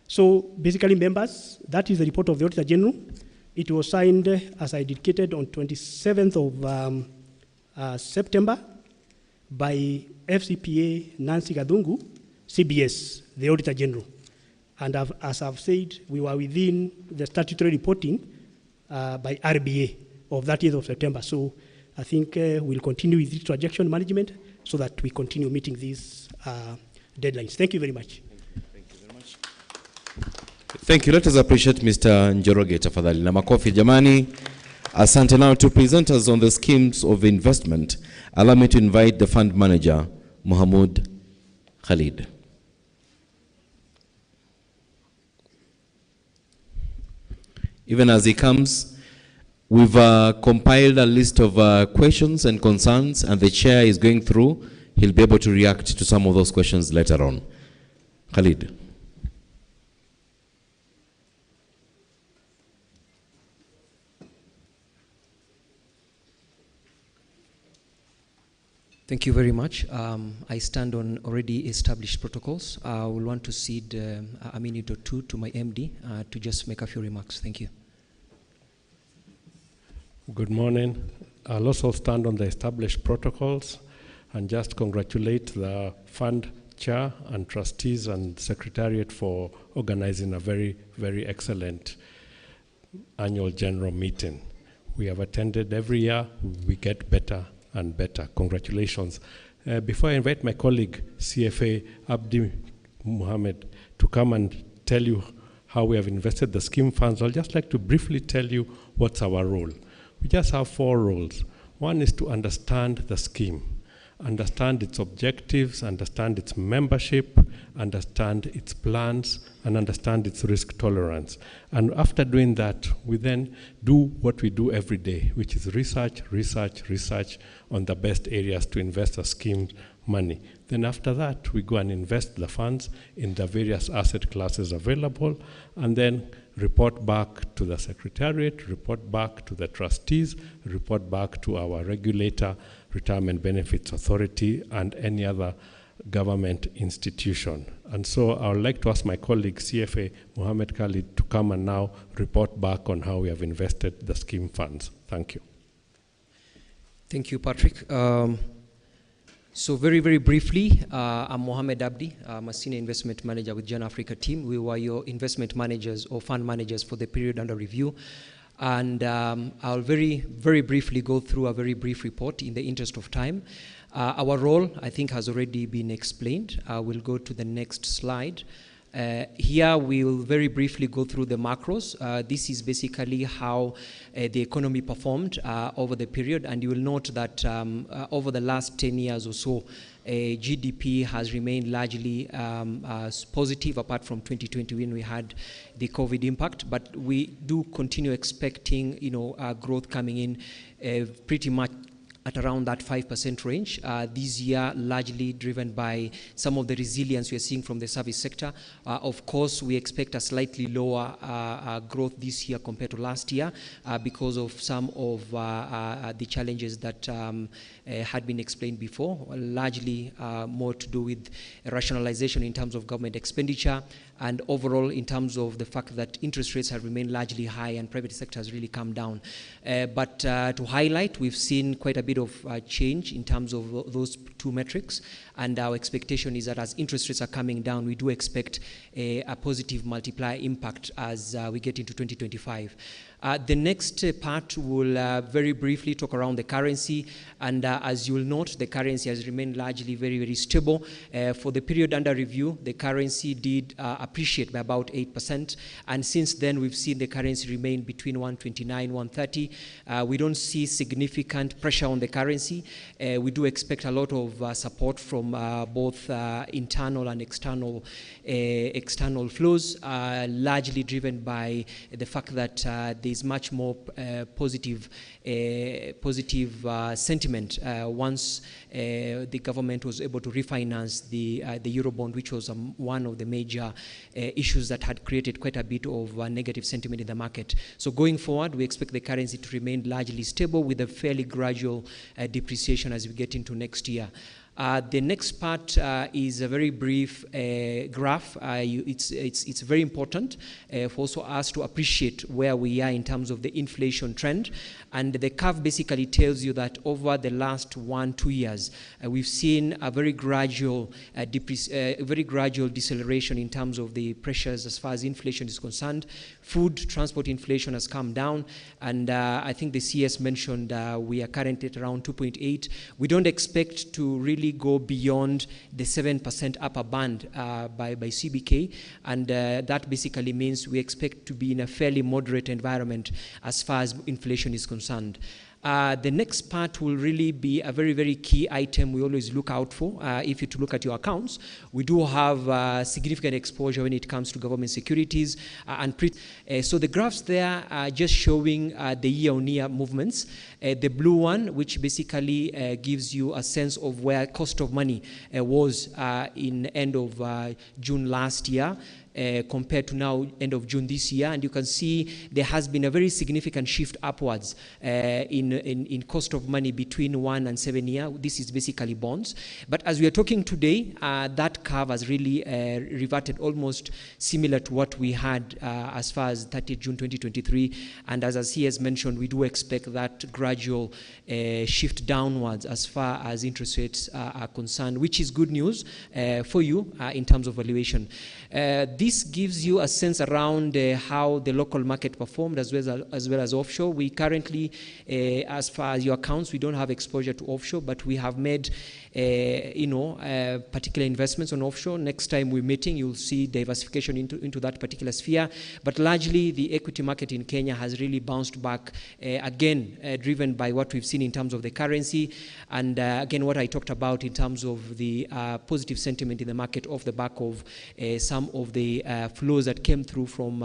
So basically, members, that is the report of the Auditor General. It was signed, as I indicated, on 27th of September by FCPA Nancy Gadungu, CBS, the Auditor General. And as I've said, we were within the statutory reporting by RBA of 30th of September. So I think we'll continue with this transaction management so that we continue meeting these deadlines. Thank you very much. Thank you very much. Thank you. Let us appreciate Mr. Njoroge tafadhali. Na makofi jamani. Asante. Now to present us on the schemes of investment, allow me to invite the fund manager, Mohamud Khalid. Even as he comes, we've compiled a list of questions and concerns, and the chair is going through. He'll be able to react to some of those questions later on. Khalid. Thank you very much. I stand on already established protocols. I will want to cede a minute or two to my MD to just make a few remarks. Thank you. Good morning. I'll also stand on the established protocols and just congratulate the fund chair and trustees and secretariat for organizing a very, very excellent annual general meeting. We have attended every year. We get better and better. Congratulations. Before I invite my colleague, CFA Abdi Mohammed, to come and tell you how we have invested the scheme funds, I'd just like to briefly tell you what's our role. We just have 4 roles. One is to understand the scheme, understand its objectives, understand its membership, understand its plans, and understand its risk tolerance. And after doing that, we then do what we do every day, which is research on the best areas to invest the scheme money. Then after that, we go and invest the funds in the various asset classes available, and then report back to the secretariat, report back to the trustees, report back to our regulator, Retirement Benefits Authority, and any other government institution. And so I would like to ask my colleague, CFA Mohammed Khalid, to come and now report back on how we have invested the scheme funds. Thank you. Thank you, Patrick. So very, very briefly, I'm Mohammed Abdi. I'm a senior investment manager with Gen Africa team. We were your investment managers or fund managers for the period under review. And I'll very, very briefly go through a very brief report in the interest of time. Our role, I think, has already been explained. We'll go to the next slide. Here we'll very briefly go through the macros. This is basically how the economy performed over the period, and you will note that over the last 10 years or so, GDP has remained largely positive, apart from 2020 when we had the COVID impact. But we do continue expecting, growth coming in pretty much at around that 5% range this year, largely driven by some of the resilience we are seeing from the service sector. Of course, we expect a slightly lower growth this year compared to last year because of some of the challenges that had been explained before, largely more to do with rationalization in terms of government expenditure, and overall in terms of the fact that interest rates have remained largely high and private sector has really come down. But to highlight, we've seen quite a bit of change in terms of those two metrics, and our expectation is that as interest rates are coming down, we do expect a positive multiplier impact as we get into 2025. The next part will very briefly talk around the currency, and as you will note, the currency has remained largely very stable. For the period under review, the currency did appreciate by about 8%, and since then we've seen the currency remain between 129, 130. We don't see significant pressure on the currency. We do expect a lot of support from both internal and external flows, largely driven by the fact that there's much more positive sentiment once the government was able to refinance the Eurobond, which was one of the major issues that had created quite a bit of negative sentiment in the market. So going forward, we expect the currency to remain largely stable with a fairly gradual depreciation as we get into next year. The next part is a very brief graph. It's very important for also us to appreciate where we are in terms of the inflation trend. And the curve basically tells you that over the last 1-2 years, we've seen a very gradual deceleration in terms of the pressures as far as inflation is concerned. Food, transport inflation has come down, and I think the CS mentioned we are currently at around 2.8. We don't expect to really go beyond the 7% upper band by CBK, and that basically means we expect to be in a fairly moderate environment as far as inflation is concerned. The next part will really be a very key item we always look out for. If you look at your accounts, we do have significant exposure when it comes to government securities. So the graphs there are just showing the year-on-year movements. The blue one, which basically gives you a sense of where cost of money was in end of June last year, compared to now end of June this year, and you can see there has been a very significant shift upwards in cost of money between 1 and 7 year. This is basically bonds. But as we are talking today, that curve has really reverted almost similar to what we had as far as 30th June 2023. And as he has mentioned, we do expect that gradual shift downwards as far as interest rates are concerned, which is good news for you in terms of valuation. This gives you a sense around how the local market performed as well as offshore. We currently, as far as your accounts, we don't have exposure to offshore, but we have made particular investments on offshore. Next time we're meeting, you'll see diversification into that particular sphere. But largely, the equity market in Kenya has really bounced back, again, driven by what we've seen in terms of the currency, and again, what I talked about in terms of the positive sentiment in the market off the back of some of the flows that came through from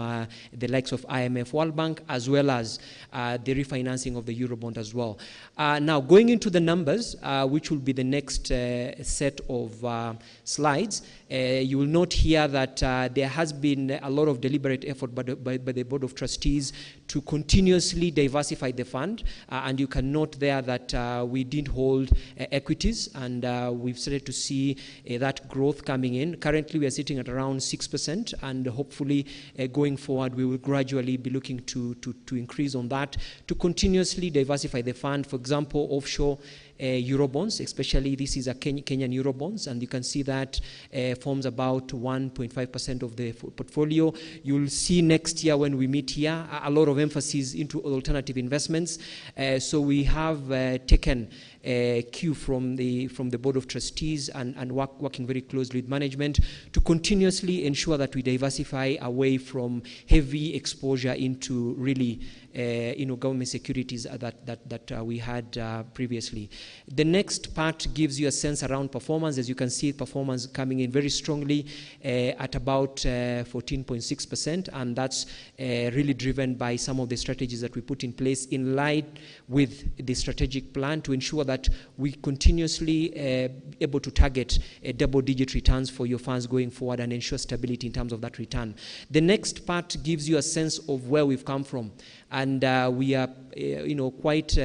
the likes of IMF, World Bank, as well as the refinancing of the Eurobond as well. Now, going into the numbers, which will be the next set of slides, you will note here that there has been a lot of deliberate effort by the Board of Trustees to continuously diversify the fund, and you can note there that we did hold equities, and we've started to see that growth coming in. Currently, we are sitting at around 6%, and hopefully going forward, we will gradually be looking to increase on that, to continuously diversify the fund. For example, offshore, Eurobonds, especially this is a Kenyan Eurobonds, and you can see that forms about 1.5% of the portfolio. You'll see next year when we meet here a lot of emphasis into alternative investments. So we have taken cue from the Board of Trustees and working very closely with management to continuously ensure that we diversify away from heavy exposure into really government securities that we had previously. The next part gives you a sense around performance. As you can see, performance coming in very strongly at about 14.6%, and that's really driven by some of the strategies that we put in place in line with the strategic plan to ensure that we continuously able to target double-digit returns for your funds going forward and ensure stability in terms of that return. The next part gives you a sense of where we've come from, and we are quite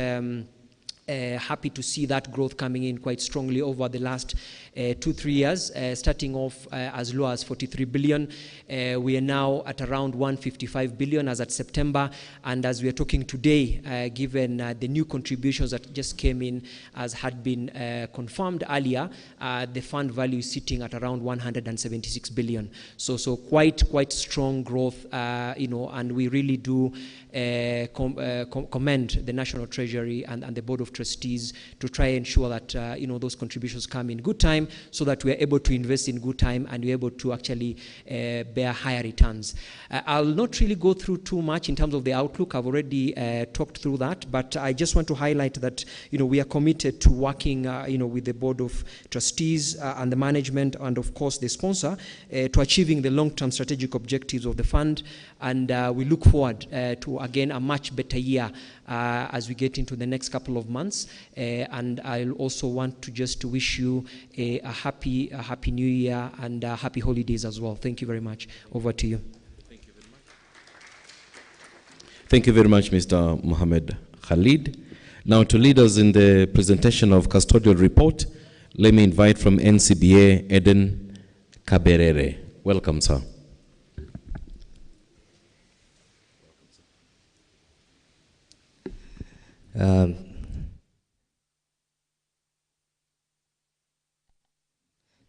happy to see that growth coming in quite strongly over the last 2-3 years, starting off as low as 43 billion. We are now at around 155 billion as at September, and as we are talking today, given the new contributions that just came in as had been confirmed earlier, the fund value is sitting at around 176 billion. So quite strong growth, and we really do commend the National Treasury and the Board of Trustees to try and ensure that those contributions come in good time, so that we are able to invest in good time and we're able to actually bear higher returns. I'll not really go through too much in terms of the outlook. I've already talked through that, but I just want to highlight that we are committed to working with the Board of Trustees and the management and of course the sponsor to achieving the long-term strategic objectives of the fund, and we look forward to again a much better year as we get into the next couple of months, and I'll also want to just wish you a happy new year and happy holidays as well. Thank you very much. Over to you. Thank you very much. Thank you very much, Mr. Mohammed Khalid. Now, to lead us in the presentation of custodial report, let me invite from NCBA Eden Kaberere. Welcome, sir.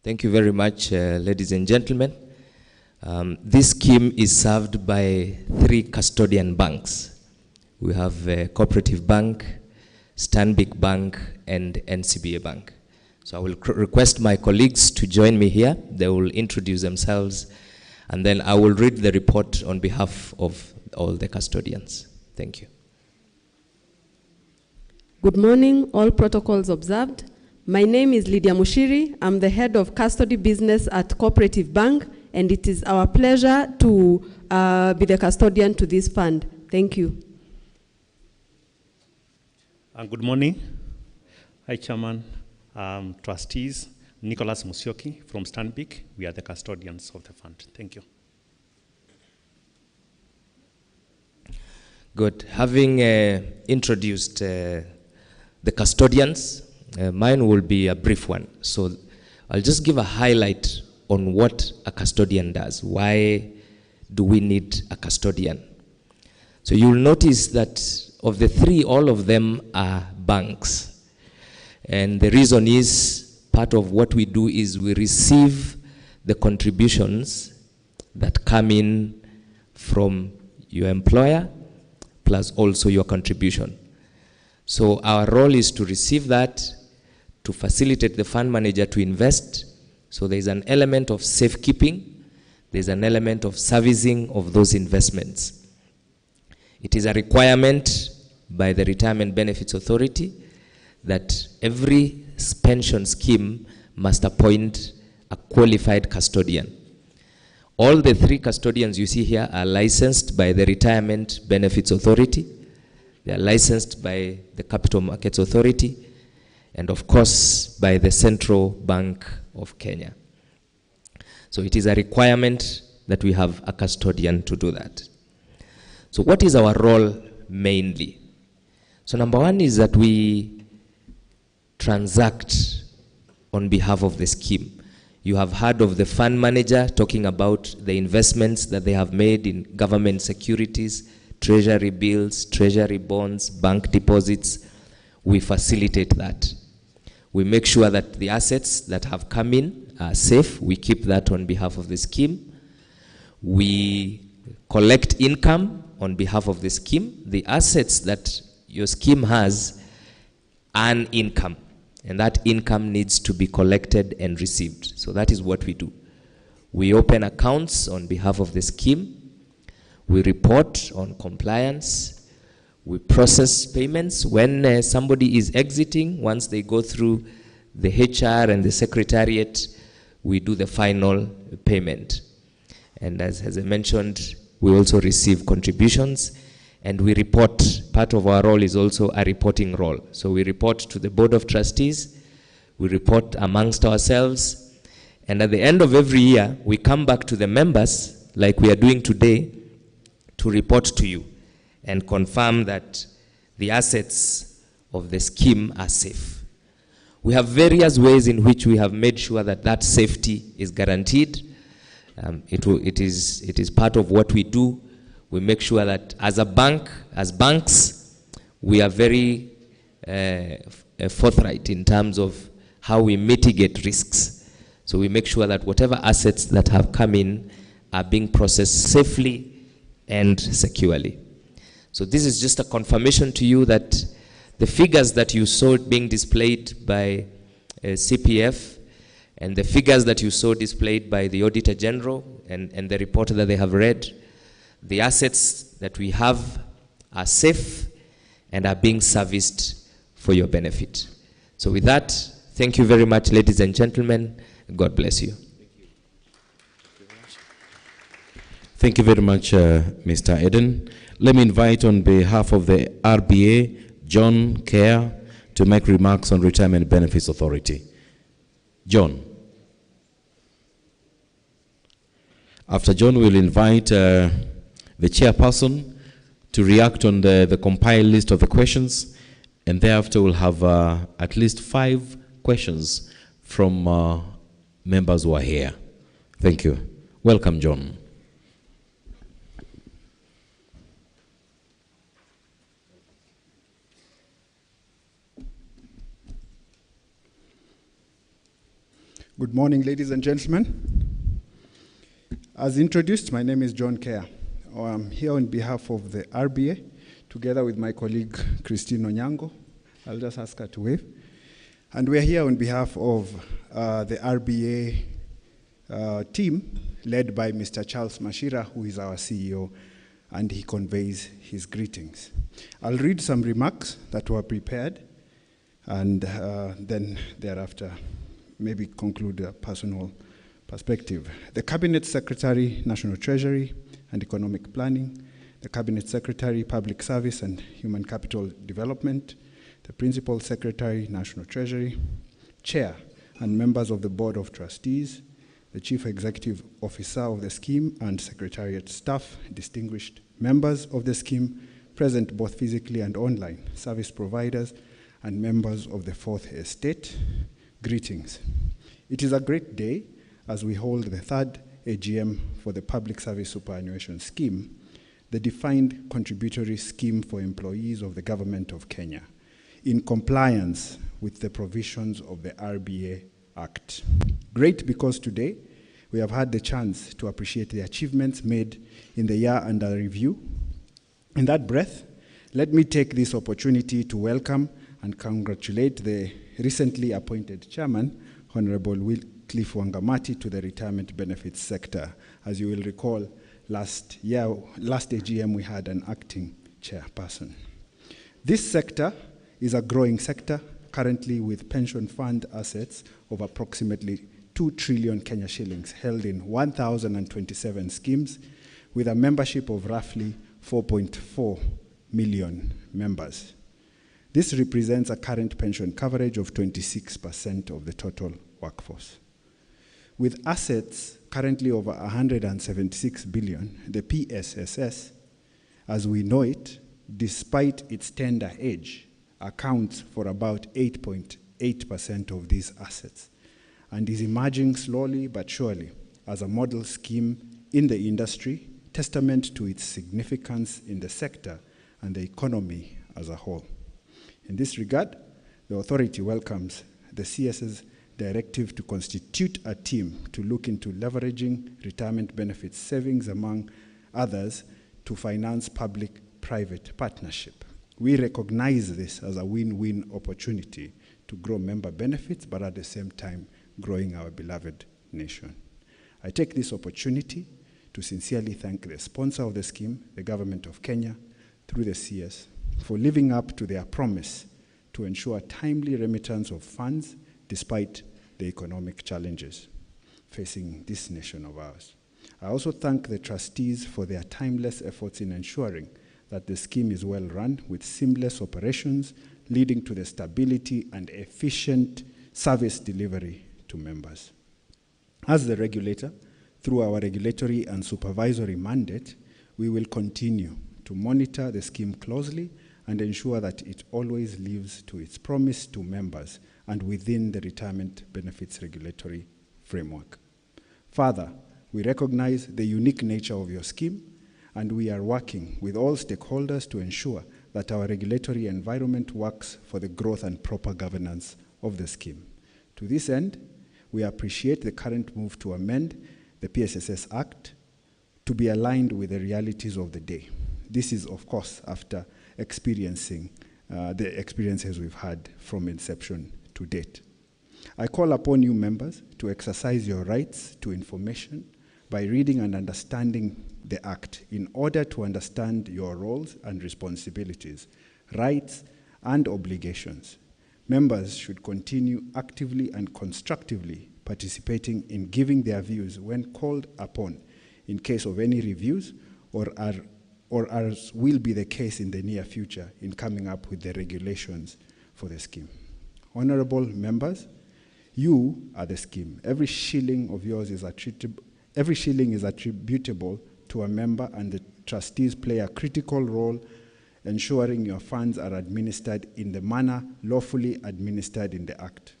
Thank you very much, ladies and gentlemen. This scheme is served by 3 custodian banks. We have Cooperative Bank, Stanbic Bank, and NCBA Bank. So I will request my colleagues to join me here. They will introduce themselves, and then I will read the report on behalf of all the custodians. Thank you. Good morning, all protocols observed. My name is Lydia Mushiri. I'm the head of custody business at Cooperative Bank, and it is our pleasure to be the custodian to this fund. Thank you. Good morning. Hi, Chairman, trustees. Nicholas Musyoki from Stanbic. We are the custodians of the fund. Thank you. Good. Having introduced the custodians, mine will be a brief one. So I'll just give a highlight on what a custodian does. Why do we need a custodian? So you'll notice that of the 3, all of them are banks. And the reason is, part of what we do is we receive the contributions that come in from your employer, plus also your contribution. So our role is to receive that, to facilitate the fund manager to invest. So there's an element of safekeeping, there's an element of servicing of those investments. It is a requirement by the Retirement Benefits Authority that every pension scheme must appoint a qualified custodian. All the 3 custodians you see here are licensed by the Retirement Benefits Authority. They are licensed by the Capital Markets Authority, and of course by the Central Bank of Kenya. So it is a requirement that we have a custodian to do that. So what is our role mainly? So number 1 is that we transact on behalf of the scheme. You have heard of the fund manager talking about the investments that they have made in government securities, treasury bills, treasury bonds, bank deposits. We facilitate that. We make sure that the assets that have come in are safe. We keep that on behalf of the scheme. We collect income on behalf of the scheme. The assets that your scheme has earn income, and that income needs to be collected and received. So that is what we do. We open accounts on behalf of the scheme. We report on compliance. We process payments. When somebody is exiting, once they go through the HR and the secretariat, we do the final payment. And as I mentioned, we also receive contributions, and we report. Part of our role is also a reporting role. So we report to the Board of Trustees, we report amongst ourselves, and at the end of every year, we come back to the members, like we are doing today, to report to you and confirm that the assets of the scheme are safe. We have various ways in which we have made sure that that safety is guaranteed. It is part of what we do. We make sure that as a bank, as banks, we are very forthright in terms of how we mitigate risks. So we make sure that whatever assets that have come in are being processed safely and securely. So this is just a confirmation to you that the figures that you saw being displayed by CPF and the figures that you saw displayed by the Auditor General and the report that they have read, the assets that we have are safe and are being serviced for your benefit. So with that, thank you very much, ladies and gentlemen. God bless you. Thank you very much, Mr. Eden. Let me invite on behalf of the RBA, John Kerr, to make remarks on Retirement Benefits Authority. John. After John, we'll invite the chairperson to react on the compiled list of the questions, and thereafter we'll have at least 5 questions from members who are here. Thank you. Welcome, John. Good morning, ladies and gentlemen. As introduced, my name is John Kerr. I'm here on behalf of the RBA, together with my colleague Christine Onyango. I'll just ask her to wave. And we're here on behalf of the RBA team, led by Mr. Charles Mashira, who is our CEO, and he conveys his greetings. I'll read some remarks that were prepared, and then thereafter maybe conclude a personal perspective. The Cabinet Secretary, National Treasury and Economic Planning, the Cabinet Secretary, Public Service and Human Capital Development, the Principal Secretary, National Treasury, Chair and members of the Board of Trustees, the Chief Executive Officer of the scheme and Secretariat staff, distinguished members of the scheme, present both physically and online, service providers, and members of the Fourth Estate, greetings. It is a great day as we hold the 3rd AGM for the Public Service Superannuation Scheme, the defined contributory scheme for employees of the Government of Kenya, in compliance with the provisions of the RBA Act. Great because today we have had the chance to appreciate the achievements made in the year under review. In that breath, let me take this opportunity to welcome and congratulate the recently appointed chairman, Honorable Wycliffe Wangamati, to the retirement benefits sector. As you will recall, last AGM we had an acting chairperson. This sector is a growing sector, currently with pension fund assets of approximately 2 trillion Kenya shillings held in 1,027 schemes, with a membership of roughly 4.4 million members. This represents a current pension coverage of 26% of the total workforce. With assets currently over 176 billion, the PSSS, as we know it, despite its tender age, accounts for about 8.8% of these assets and is emerging slowly but surely as a model scheme in the industry, testament to its significance in the sector and the economy as a whole. In this regard, the authority welcomes the CS's directive to constitute a team to look into leveraging retirement benefits savings, among others, to finance public-private partnership. We recognize this as a win-win opportunity to grow member benefits, but at the same time, growing our beloved nation. I take this opportunity to sincerely thank the sponsor of the scheme, the Government of Kenya, through the CS, for living up to their promise to ensure timely remittance of funds despite the economic challenges facing this nation of ours. I also thank the trustees for their timeless efforts in ensuring that the scheme is well run with seamless operations, leading to the stability and efficient service delivery to members. As the regulator, through our regulatory and supervisory mandate, we will continue to monitor the scheme closely and ensure that it always lives to its promise to members and within the retirement benefits regulatory framework. Further, we recognize the unique nature of your scheme, and we are working with all stakeholders to ensure that our regulatory environment works for the growth and proper governance of the scheme. To this end, we appreciate the current move to amend the PSSS Act to be aligned with the realities of the day. This is, of course, after experiencing the experiences we've had from inception to date. I call upon you members to exercise your rights to information by reading and understanding the Act in order to understand your roles and responsibilities, rights and obligations. Members should continue actively and constructively participating in giving their views when called upon in case of any reviews or as will be the case in the near future in coming up with the regulations for the scheme. Honorable members, you are the scheme. Every shilling of yours is attributable to a member, and the trustees play a critical role ensuring your funds are administered in the manner lawfully administered in the Act.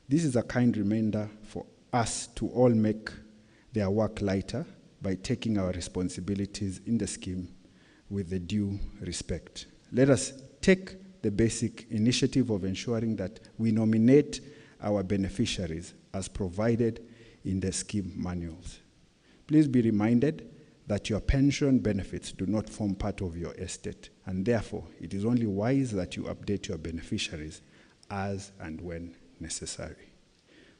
This is a kind reminder for us to all make their work lighter by taking our responsibilities in the scheme with the due respect. Let us take the basic initiative of ensuring that we nominate our beneficiaries as provided in the scheme manuals. Please be reminded that your pension benefits do not form part of your estate, and therefore it is only wise that you update your beneficiaries as and when necessary.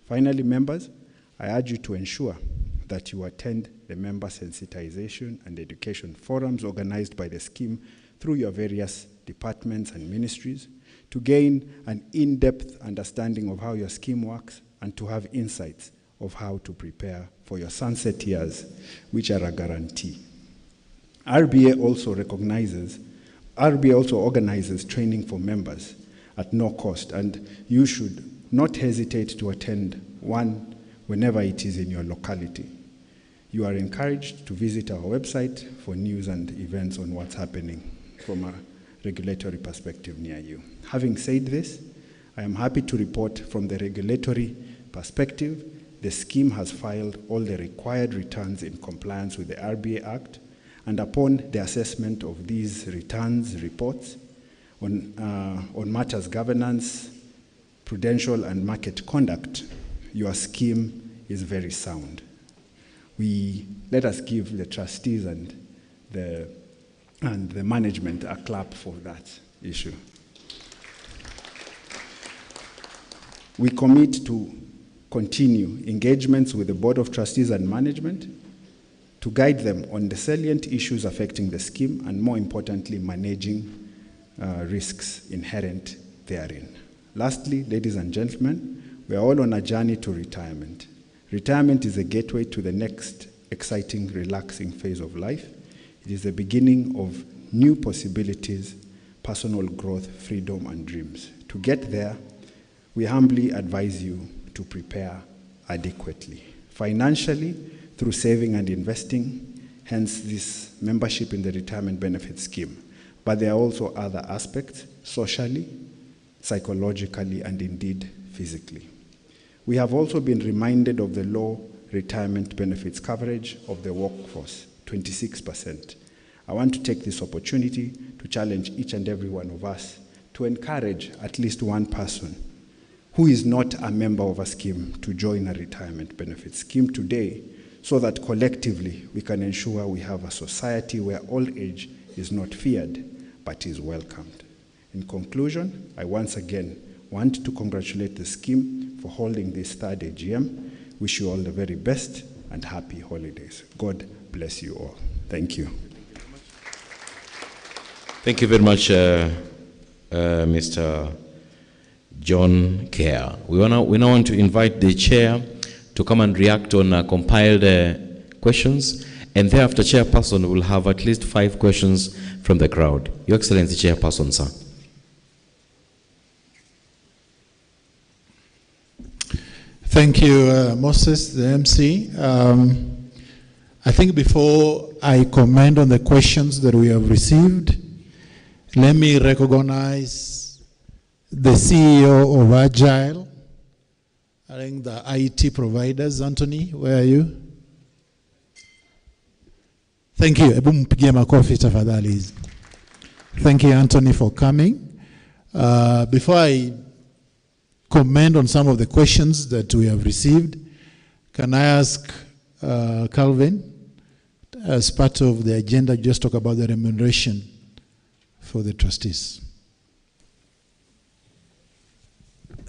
Finally, members, I urge you to ensure that you attend the member sensitization and education forums organized by the scheme through your various departments and ministries to gain an in-depth understanding of how your scheme works and to have insights of how to prepare for your sunset years, which are a guarantee. RBA also organizes training for members at no cost, and you should not hesitate to attend one whenever it is in your locality. You are encouraged to visit our website for news and events on what's happening from a regulatory perspective near you. Having said this, I am happy to report from the regulatory perspective, the scheme has filed all the required returns in compliance with the RBA Act, and upon the assessment of these returns reports on matters governance, prudential and market conduct, your scheme is very sound. Let us give the trustees and the management a clap for that issue. We commit to continue engagements with the Board of Trustees and management to guide them on the salient issues affecting the scheme and, more importantly, managing risks inherent therein. Lastly, ladies and gentlemen, we are all on a journey to retirement. Retirement is a gateway to the next exciting, relaxing phase of life. It is the beginning of new possibilities, personal growth, freedom, and dreams. To get there, we humbly advise you to prepare adequately. Financially, through saving and investing, hence this membership in the retirement benefit scheme. But there are also other aspects, socially, psychologically, and indeed physically. We have also been reminded of the low retirement benefits coverage of the workforce, 26%. I want to take this opportunity to challenge each and every one of us to encourage at least one person who is not a member of a scheme to join a retirement benefit scheme today, so that collectively we can ensure we have a society where old age is not feared but is welcomed. In conclusion, I once again want to congratulate the scheme for holding this third AGM. Wish you all the very best and happy holidays. God bless you all. Thank you. Thank you very much, Mr. John Kerr. We now want to invite the chair to come and react on compiled questions, and thereafter, chairperson will have at least 5 questions from the crowd. Your Excellency, chairperson, sir. Thank you, Moses, the MC. I think before I comment on the questions that we have received, let me recognize the CEO of Agile, I think the IT providers. Anthony, where are you? Thank you. Thank you, Anthony, for coming. Before I comment on some of the questions that we have received, can I ask Calvin, as part of the agenda, just talk about the remuneration for the trustees?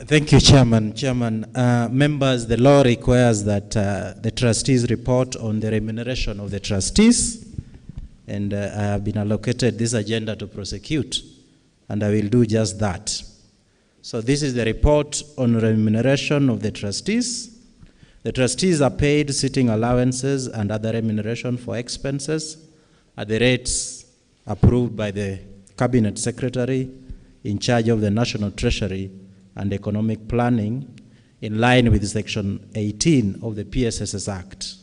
Thank you, Chairman. Chairman, members, the law requires that the trustees report on the remuneration of the trustees, and I have been allocated this agenda to prosecute, and I will do just that. So this is the report on remuneration of the trustees. The trustees are paid sitting allowances and other remuneration for expenses at the rates approved by the Cabinet Secretary in charge of the National Treasury and Economic Planning, in line with Section 18 of the PSSS Act.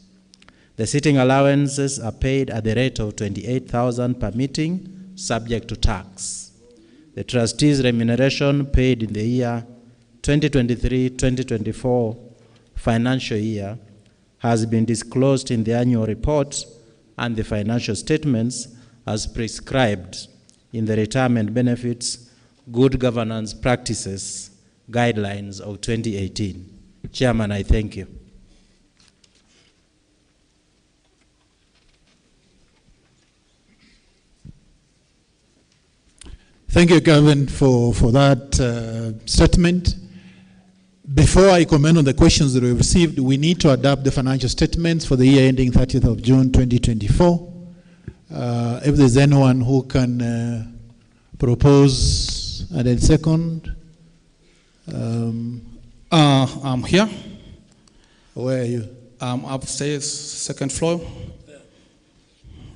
The sitting allowances are paid at the rate of 28,000 per meeting, subject to tax. The trustees' remuneration paid in the year 2023-2024 financial year has been disclosed in the annual report and the financial statements as prescribed in the Retirement Benefits Good Governance Practices Guidelines of 2018. Chairman, I thank you. Thank you, Calvin, for that statement. Before I comment on the questions that we received, we need to adopt the financial statements for the year ending 30th of June 2024. If there's anyone who can propose and then second. I'm here. Where are you? I'm upstairs, second floor.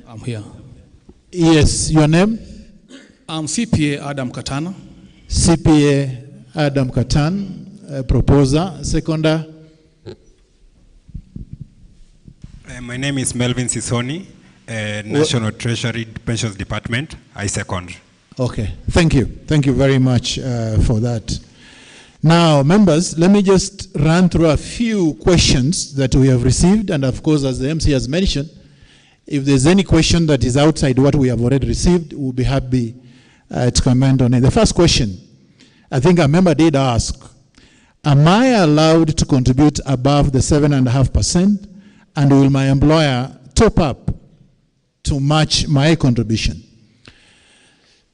I'm here. Yes, your name? I'm CPA Adam Katana. CPA Adam Katan, proposer, seconder. My name is Melvin Sisoni, National Treasury Pensions Department. I second. Okay, thank you. Thank you very much for that. Now, members, let me just run through a few questions that we have received. And of course, as the MC has mentioned, if there's any question that is outside what we have already received, we'll be happy to comment on it. The first question, I think a member did ask, am I allowed to contribute above the 7.5%, and will my employer top up to match my contribution?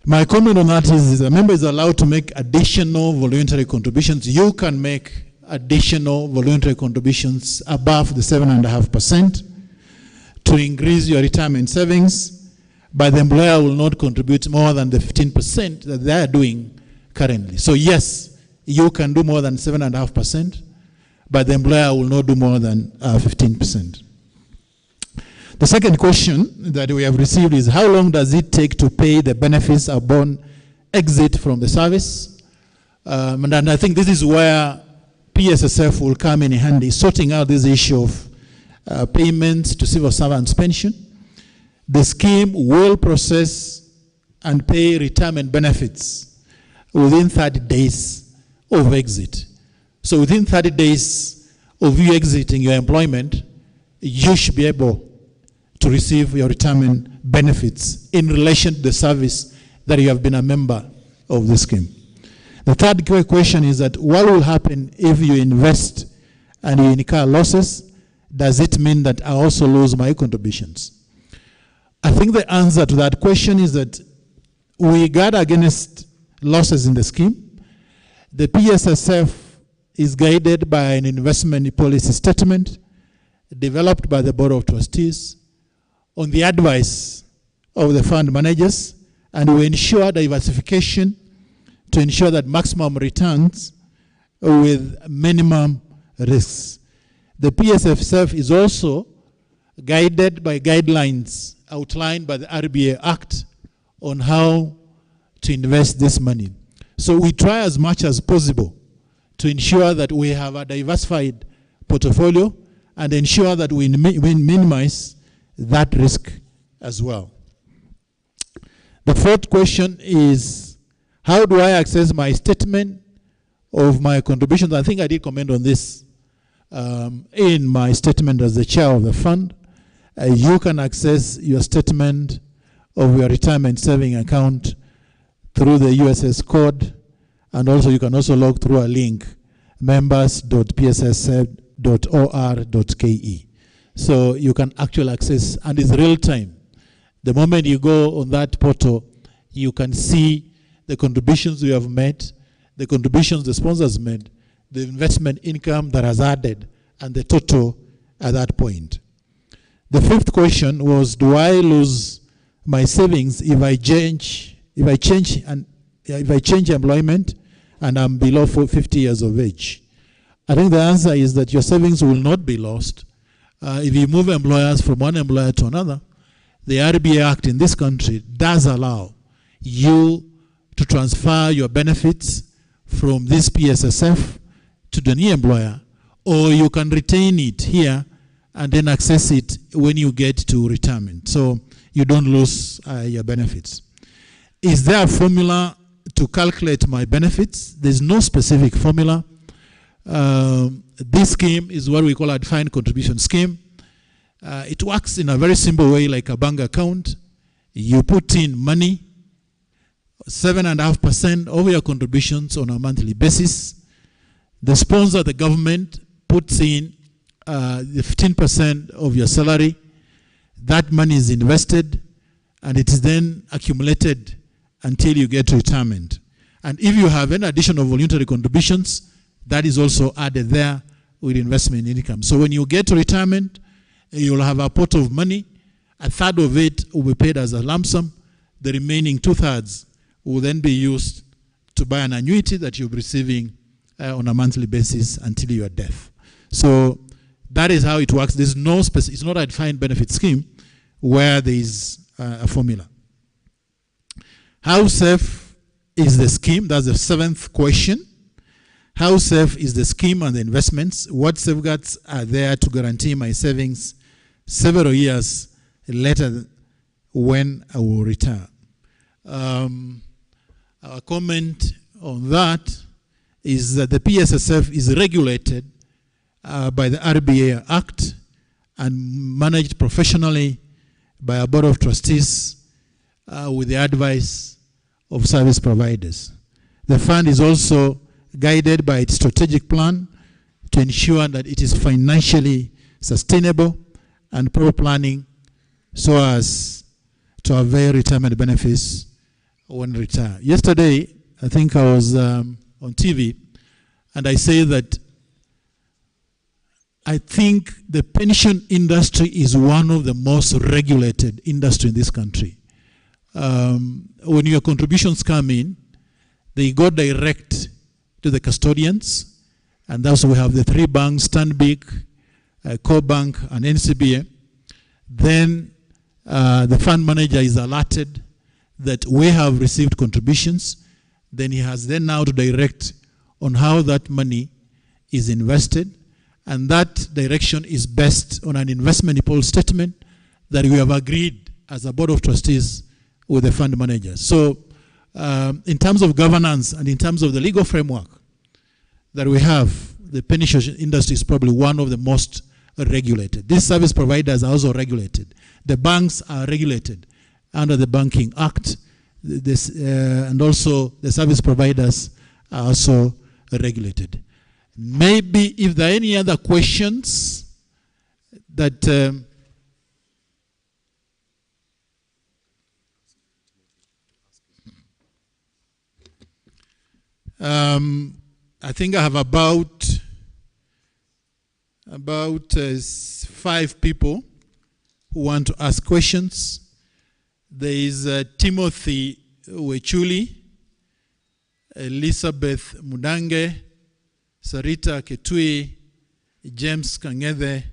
My comment on that is a member is allowed to make additional voluntary contributions. You can make additional voluntary contributions above the 7.5% to increase your retirement savings, but the employer will not contribute more than the 15% that they are doing currently. So yes, you can do more than 7.5%, but the employer will not do more than 15%. The second question that we have received is, how long does it take to pay the benefits upon exit from the service? And I think this is where PSSF will come in handy, sorting out this issue of payments to civil servants' pension. The scheme will process and pay retirement benefits within 30 days of exit. So within 30 days of you exiting your employment, you should be able to receive your retirement benefits in relation to the service that you have been a member of the scheme. The third question is that what will happen if you invest and you incur losses? Does it mean that I also lose my contributions? I think the answer to that question is that we guard against losses in the scheme. The PSSF is guided by an investment policy statement developed by the Board of Trustees on the advice of the fund managers, and we ensure diversification to ensure that maximum returns with minimum risks. The PSSF is also guided by guidelines outlined by the RBA Act on how to invest this money. So we try as much as possible to ensure that we have a diversified portfolio and ensure that we minimize that risk as well. The fourth question is, how do I access my statement of my contributions? I think I did comment on this in my statement as the chair of the fund. You can access your statement of your retirement saving account through the USS code, and also you can also log through a link, members.pssf.or.ke. So you can actually access, and it's real time. The moment you go on that portal, you can see the contributions you have made, the contributions the sponsors made, the investment income that has added, and the total at that point. The fifth question was, do I lose my savings if I change employment and I'm below 50 years of age? I think the answer is that your savings will not be lost. If you move employers from one employer to another, the RBA Act in this country does allow you to transfer your benefits from this PSSF to the new employer, or you can retain it here and then access it when you get to retirement. So you don't lose your benefits. Is there a formula to calculate my benefits? There's no specific formula. This scheme is what we call a defined contribution scheme. It works in a very simple way, like a bank account. You put in money, 7.5% of your contributions on a monthly basis. The sponsor, the government, puts in 15% of your salary. That money is invested, and it is then accumulated until you get to retirement. And if you have any additional voluntary contributions, that is also added there with investment income. So when you get to retirement, you'll have a pot of money. A third of it will be paid as a lump sum. The remaining 2/3 will then be used to buy an annuity that you'll be receiving on a monthly basis until your death. So that is how it works. There's no it's not a defined benefit scheme where there is a formula. How safe is the scheme? That's the seventh question. How safe is the scheme and the investments? What safeguards are there to guarantee my savings several years later when I will retire? Our comment on that is that the PSSF is regulated by the RBA Act and managed professionally by a board of trustees with the advice of service providers. The fund is also guided by its strategic plan to ensure that it is financially sustainable and proper planning so as to avail retirement benefits when retired. Yesterday, I think I was on TV, and I say that I think the pension industry is one of the most regulated industry in this country. When your contributions come in, they go direct to the custodians, and thus we have the three banks, Stanbic, CoBank, and NCBA. Then the fund manager is alerted that we have received contributions. Then he has then now to direct on how that money is invested, and that direction is based on an investment policy statement that we have agreed as a board of trustees with the fund manager. So in terms of governance and in terms of the legal framework that we have, the pension industry is probably one of the most regulated. These service providers are also regulated. The banks are regulated under the Banking Act, and also the service providers are also regulated. Maybe if there are any other questions that I think I have about 5 people who want to ask questions. There is Timothy Wechuli, Elizabeth Mudange, Sarita Ketui, James Kangede,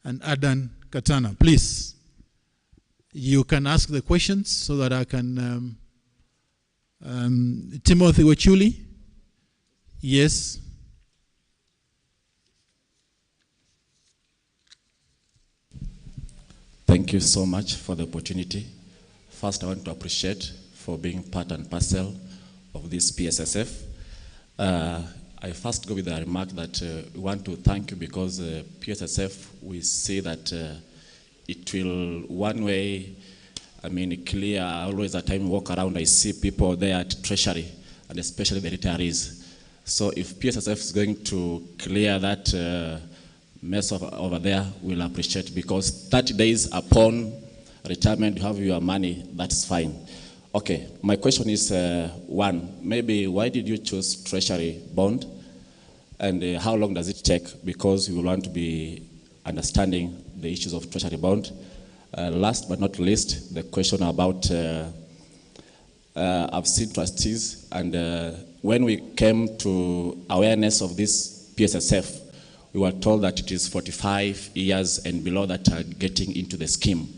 and Adan Katana. Please, you can ask the questions so that I can... Timothy Wechuli? Yes. Thank you so much for the opportunity. First, I want to appreciate for being part and parcel of this PSSF. I first go with the remark that we want to thank you because PSSF, we see that it will one way, clear. Always at time walk around, I see people there at Treasury, and especially the retirees. So if PSSF is going to clear that mess over there, we'll appreciate, because 30 days upon retirement, you have your money, that's fine. Okay, my question is, one, maybe why did you choose Treasury bond? And how long does it take? Because we want to be understanding the issues of Treasury bond. Last but not least, the question about, I've seen trustees, and when we came to awareness of this PSSF, we were told that it is 45 years and below that are getting into the scheme.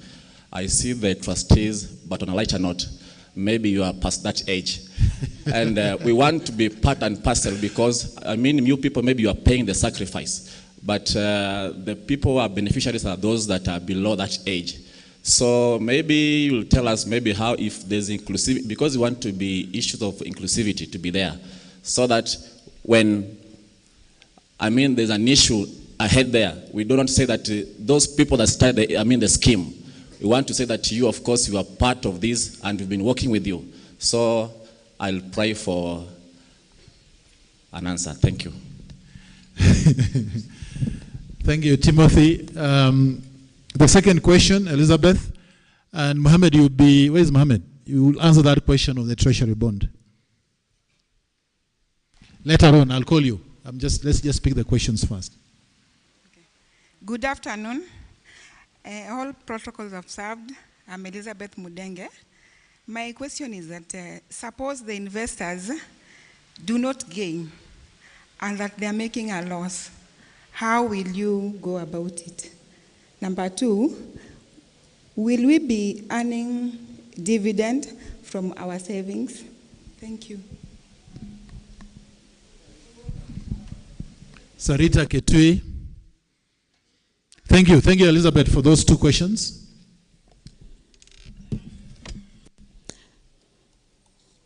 I see the trustees, but on a lighter note, maybe you are past that age. And we want to be part and parcel because, you people, maybe you are paying the sacrifice. But the people who are beneficiaries are those that are below that age. So maybe you'll tell us maybe how, if there's inclusivity, because we want to be issues of inclusivity to be there, so that when, there's an issue ahead there, we do not say that those people that started the scheme, we want to say that you, of course, you are part of this and we've been working with you. So I'll pray for an answer. Thank you. Thank you, Timothy. The second question, Elizabeth, and Mohammed, you'll be, where's Mohammed? You will answer that question of the Treasury bond. Later on, I'll call you. Let's just pick the questions first. Okay. Good afternoon. All protocols observed. I'm Elizabeth Mudenge. My question is that suppose the investors do not gain and that they're making a loss, how will you go about it? Number 2, will we be earning dividend from our savings? Thank you. Sarita Ketui. Thank you, Elizabeth, for those 2 questions.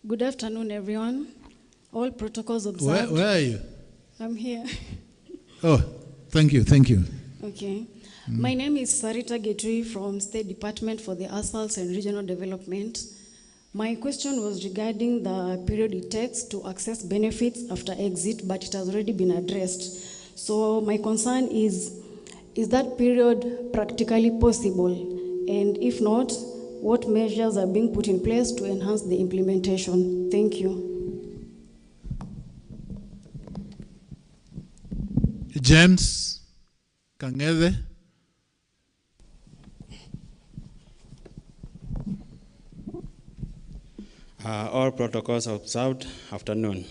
Good afternoon, everyone. All protocols observed. Where are you? I'm here. Oh, thank you. Okay. My name is Sarita Getui from State Department for the Asphalt and Regional Development. My question was regarding the period it takes to access benefits after exit, but it has already been addressed. So my concern is that period practically possible? And if not, what measures are being put in place to enhance the implementation? Thank you. James Kangede. All protocols observed. Afternoon.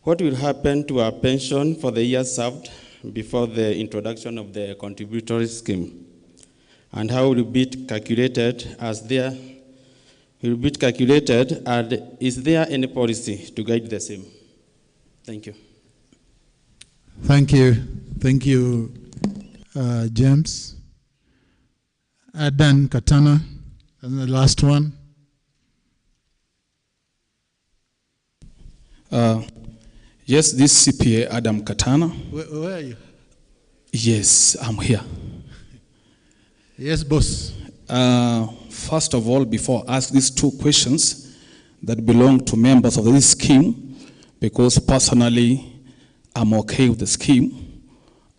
What will happen to our pension for the years served before the introduction of the contributory scheme? And how will it be calculated and is there any policy to guide the same? Thank you. Thank you, James. Adan Katana, and the last one. Yes, this CPA, Adam Katana. Where are you? Yes, I'm here. Yes, boss. First of all, before I ask these 2 questions that belong to members of this scheme, because personally, I'm okay with the scheme,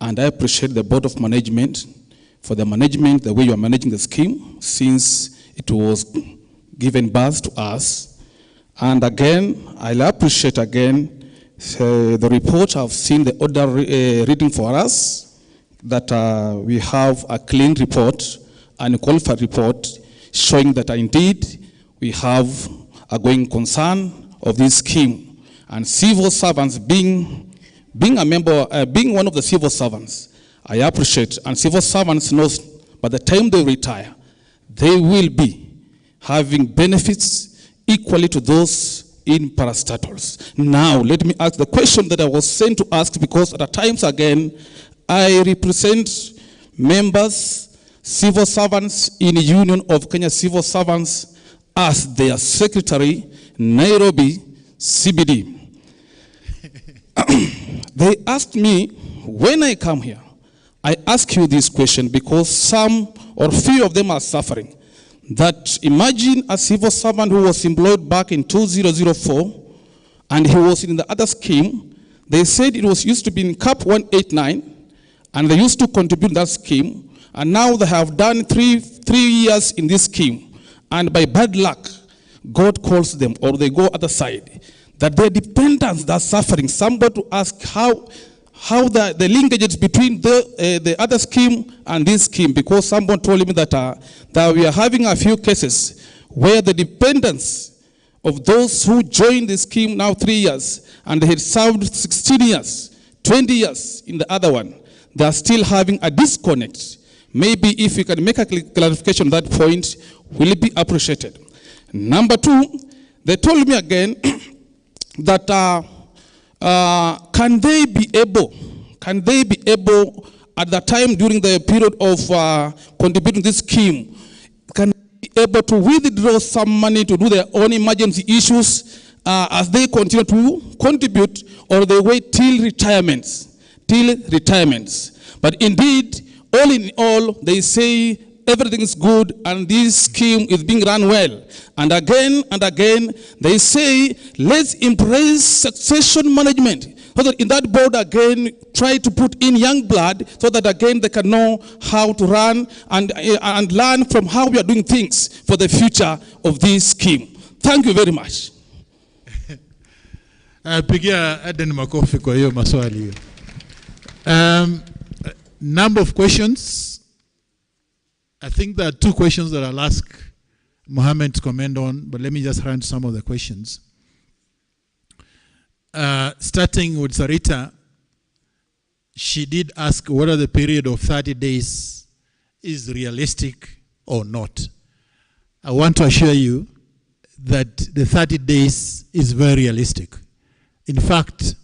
and I appreciate the Board of Management for the management, the way you are managing the scheme, since it was given birth to us. And again, I'll appreciate again the report. I've seen the order reading for us, that we have a clean report and a qualified report showing that indeed we have a going concern of this scheme. And civil servants being a member, being one of the civil servants, I appreciate, and civil servants knows by the time they retire, they will be having benefits equally to those in parastatals. Now, let me ask the question that I was sent to ask, because at times again, I represent members, civil servants in the Union of Kenya Civil Servants as their secretary, Nairobi CBD. They asked me, when I come here, I ask you this question because some or few of them are suffering. That imagine a civil servant who was employed back in 2004 and he was in the other scheme. They said it was used to be in CAP 189 and they used to contribute that scheme, and now they have done three years in this scheme, and by bad luck, God calls them or they go other side. That their dependents are suffering. Somebody to ask how the linkages between the other scheme and this scheme, because someone told me that we are having a few cases where the dependents of those who joined the scheme now 3 years and they had served 16 years, 20 years in the other one, they are still having a disconnect. Maybe if you can make a clarification on that point, will it be appreciated? Number two, they told me again that can they be able at the time during the period of contributing this scheme, can they be able to withdraw some money to do their own emergency issues as they continue to contribute, or they wait till retirements? But indeed, all in all, they say everything is good and this scheme is being run well. And again, they say, let's embrace succession management. So that in that board again, try to put in young blood so that again they can know how to run and learn from how we are doing things for the future of this scheme. Thank you very much. Pigia Aden makofi kwa hiyo maswali hiyo. Number of questions. I think there are two questions that I'll ask Mohammed to comment on, but let me just run some of the questions. Starting with Sarita, she did ask whether the period of 30 days is realistic or not. I want to assure you that the 30 days is very realistic. In fact,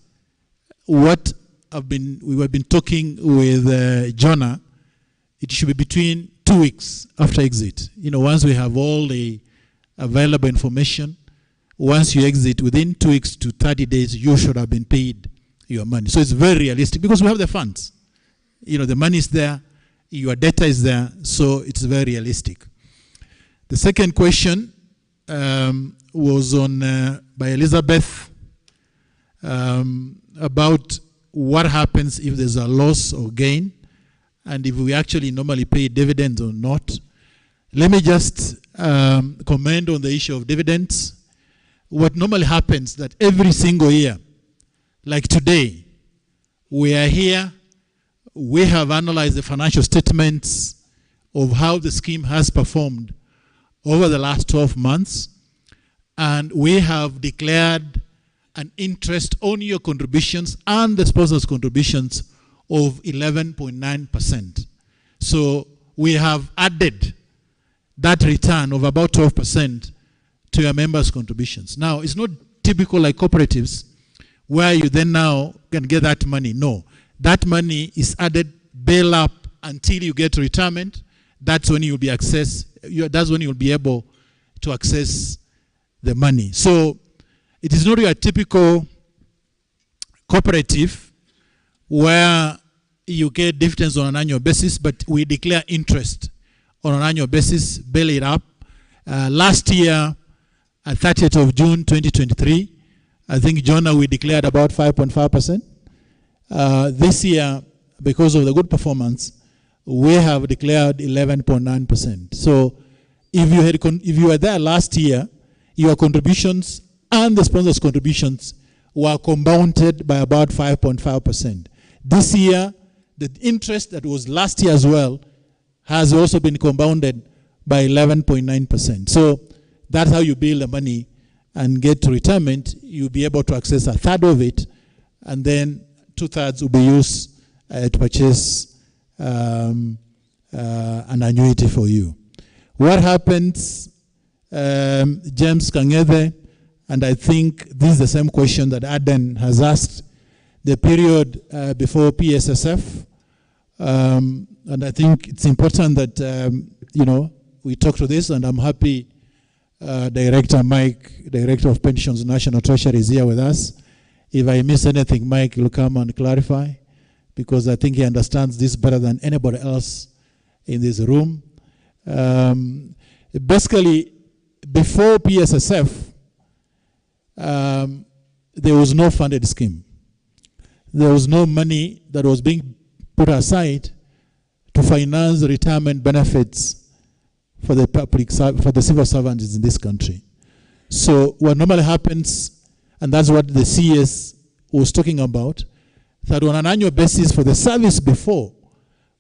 we have been talking with Jonah, it should be between 2 weeks after exit. Once we have all the available information, once you exit, within 2 weeks to 30 days, you should have been paid your money. So it's very realistic because we have the funds. The money is there, your data is there, so it's very realistic. The second question was on by Elizabeth about what happens if there's a loss or gain, and if we actually normally pay dividends or not. Let me just comment on the issue of dividends. What normally happens that every single year, like today, we are here, we have analyzed the financial statements of how the scheme has performed over the last 12 months, and we have declared an interest on your contributions and the sponsors' contributions of 11.9%. So we have added that return of about 12% to your members' contributions. Now, it's not typical like cooperatives where you then now can get that money. No, that money is added, bail up until you get retirement. That's when you'll be that's when you'll be able to access the money. So it is not your typical cooperative where you get dividends on an annual basis, but we declare interest on an annual basis, bail it up. Last year, at 30th of June 2023, I think Jonah, we declared about 5.5%. This year, because of the good performance, we have declared 11.9%. So if you were there last year, your contributions and the sponsors' contributions were compounded by about 5.5%. This year, the interest that was last year as well has also been compounded by 11.9%. So that's how you build the money and get to retirement. You'll be able to access a third of it, and then 2/3 will be used to purchase an annuity for you. What happens, James Kangede, and I think this is the same question that Aden has asked, the period before PSSF, and I think it's important that, we talk to this, and I'm happy Director Mike, Director of Pensions, National Treasury, is here with us. If I miss anything, Mike will come and clarify, because I think he understands this better than anybody else in this room. Basically, before PSSF, there was no funded scheme. There was no money that was being put aside to finance retirement benefits for the public, for the civil servants in this country. So what normally happens, and that's what the CS was talking about, that on an annual basis for the service before,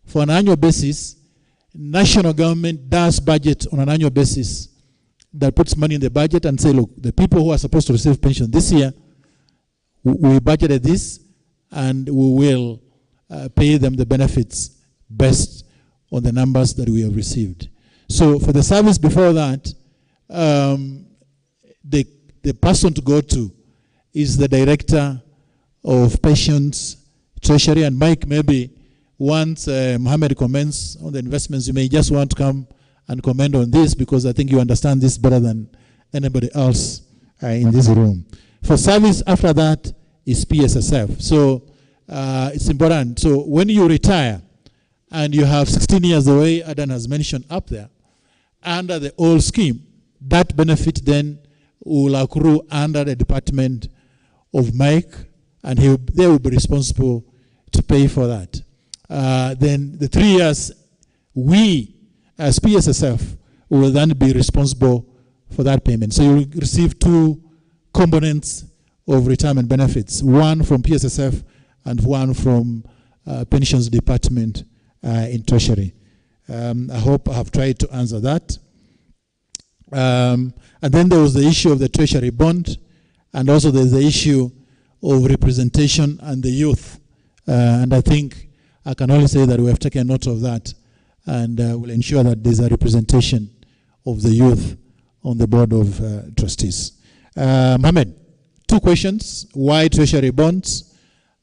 for an annual basis, national government does budget on an annual basis, that puts money in the budget and say, look, the people who are supposed to receive pension this year, we budgeted this, and we will pay them the benefits based on the numbers that we have received. So for the service before that, the person to go to is the Director of Pensions, Treasury, and Mike, maybe once Mohammed comments on the investments, you may just want to come and comment on this, because I think you understand this better than anybody else in this room. For service after that is PSSF. So it's important. So when you retire and you have 16 years, the way Adan has mentioned up there, under the old scheme, that benefit then will accrue under the Department of Mike, and they will be responsible to pay for that. Then the 3 years, we as PSSF will then be responsible for that payment. So you will receive two components of retirement benefits, one from PSSF and one from Pensions Department in Treasury. I hope I have tried to answer that. And then there was the issue of the Treasury bond, and also there's the issue of representation and the youth. And I think I can only say that we have taken note of that, and will ensure that there's a representation of the youth on the board of trustees. Mohammed, two questions: why Treasury bonds,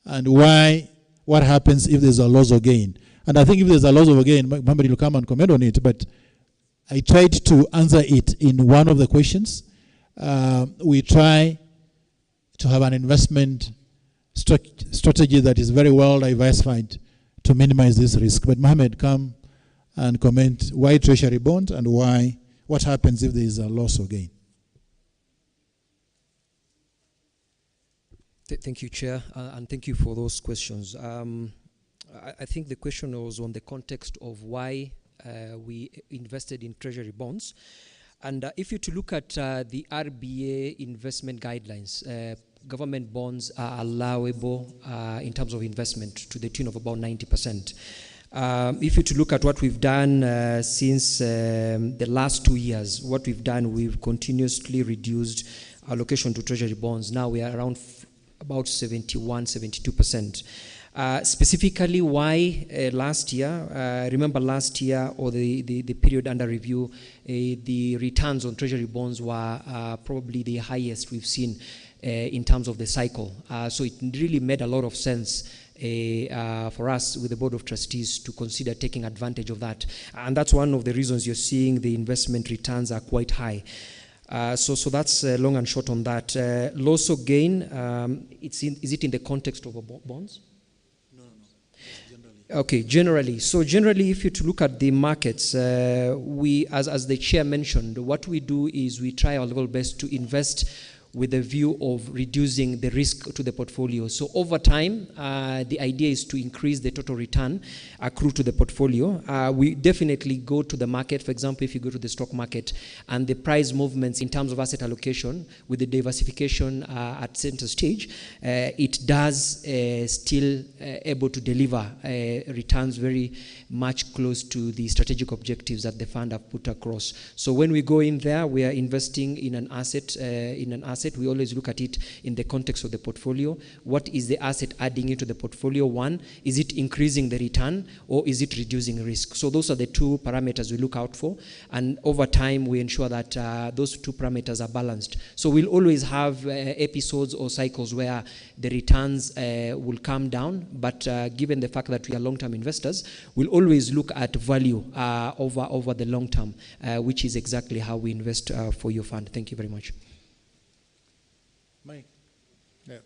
and what happens if there's a loss or gain? And I think if there's a loss or gain, Mohammed will come and comment on it, but I tried to answer it in one of the questions. We try to have an investment strategy that is very well diversified to minimize this risk. But Mohammed, come and comment why Treasury bond, and what happens if there is a loss or gain. Thank you, Chair, and thank you for those questions. I think the question was on the context of why we invested in Treasury bonds. And if you to look at the RBA investment guidelines, government bonds are allowable in terms of investment to the tune of about 90%. If you to look at what we've done since the last 2 years, what we've done, we've continuously reduced allocation to Treasury bonds. Now we are around about 71, 72%. Specifically, why last year? Remember last year, or the period under review, the returns on Treasury bonds were probably the highest we've seen in terms of the cycle. So it really made a lot of sense for us with the Board of Trustees to consider taking advantage of that. And that's one of the reasons you're seeing the investment returns are quite high. So that's long and short on that. Loss or gain, is it in the context of bonds? Okay, generally. So generally, if you to look at the markets, we, as the chair mentioned, what we do is we try our level best to invest with a view of reducing the risk to the portfolio. So over time, the idea is to increase the total return accrued to the portfolio. We definitely go to the market. For example, if you go to the stock market and the price movements in terms of asset allocation with the diversification at center stage, it does still able to deliver returns very much close to the strategic objectives that the fund have put across. So when we go in there, we are investing in an asset. We always look at it in the context of the portfolio. What is the asset adding into the portfolio? One, is it increasing the return or is it reducing risk? So those are the two parameters we look out for, and over time we ensure that those two parameters are balanced. So we'll always have episodes or cycles where the returns will come down, but given the fact that we are long-term investors, we'll always look at value over the long term, which is exactly how we invest for your fund. Thank you very much. Mike. Yeah.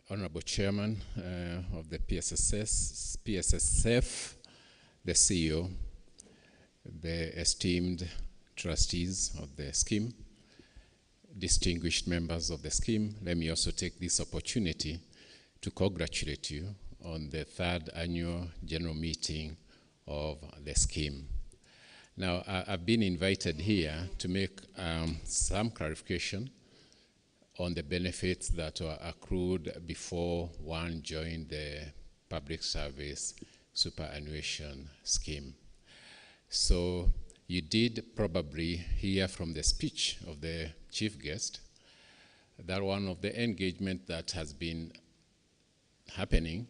Honorable Chairman of the PSSF, the CEO, the esteemed trustees of the scheme, distinguished members of the scheme, let me also take this opportunity to congratulate you on the 3rd annual general meeting of the scheme. Now, I've been invited here to make some clarification on the benefits that were accrued before one joined the public service superannuation scheme. So you did probably hear from the speech of the chief guest that one of the engagement that has been happening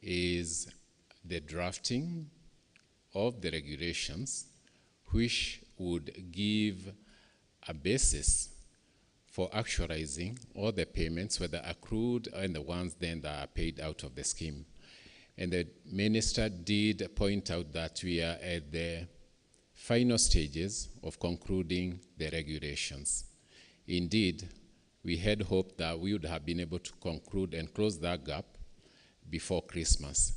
is the drafting of the regulations which would give a basis for actualizing all the payments, whether accrued and the ones then that are paid out of the scheme. And the minister did point out that we are at the final stages of concluding the regulations. Indeed, we had hoped that we would have been able to conclude and close that gap before Christmas,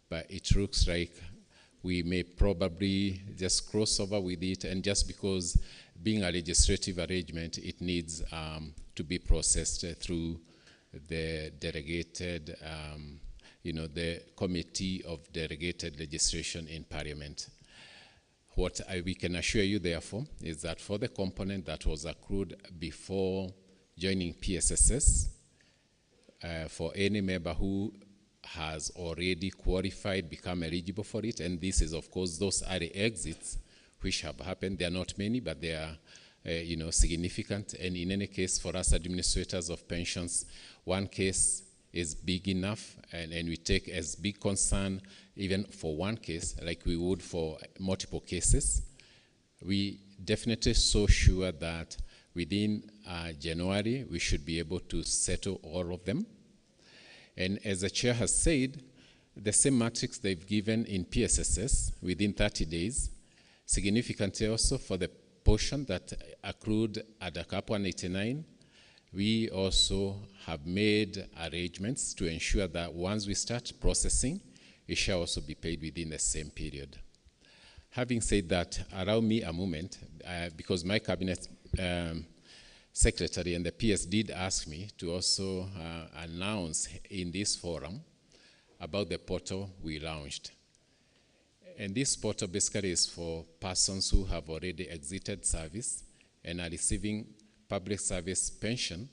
but it looks like we may probably just cross over with it, and just because being a legislative arrangement, it needs to be processed through the delegated, the Committee of Delegated Legislation in Parliament. What we can assure you, therefore, is that for the component that was accrued before joining PSSS, for any member who has already qualified, become eligible for it, and this is, of course, those are the exits which have happened. They are not many, but they are, significant. And in any case, for us administrators of pensions, one case is big enough, and we take as big concern even for one case, like we would for multiple cases. We definitely so sure that within January, we should be able to settle all of them. And as the chair has said, the same matrix they've given in PSSS within 30 days, significantly also for the portion that accrued at the CAP 189, we also have made arrangements to ensure that once we start processing, it shall also be paid within the same period. Having said that, allow me a moment, because my cabinet secretary and the PS did ask me to also announce in this forum about the portal we launched. And this portal basically is for persons who have already exited service and are receiving public service pension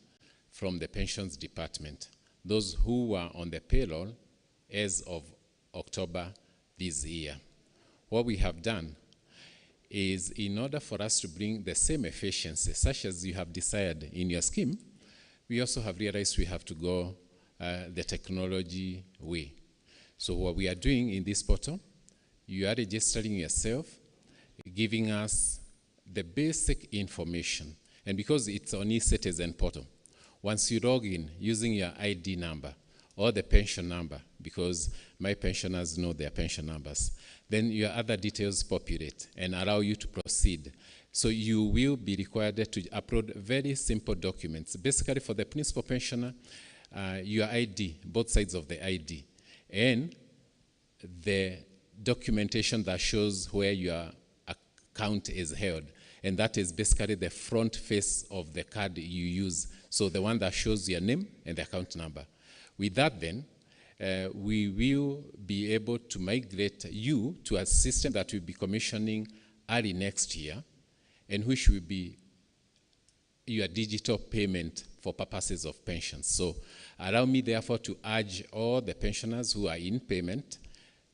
from the pensions department. Those who were on the payroll as of October this year. What we have done is, in order for us to bring the same efficiency, such as you have desired in your scheme, we also have realized we have to go the technology way. So what we are doing in this portal, you are registering yourself, giving us the basic information. And because it's on e-citizen portal, once you log in using your ID number or the pension number, because my pensioners know their pension numbers, then your other details populate and allow you to proceed. So you will be required to upload very simple documents. Basically, for the principal pensioner, your ID, both sides of the ID, and the documentation that shows where your account is held. And that is basically the front face of the card you use. So the one that shows your name and the account number. With that then, we will be able to migrate you to a system that we'll be commissioning early next year, and which will be your digital payment for purposes of pensions. So allow me therefore to urge all the pensioners who are in payment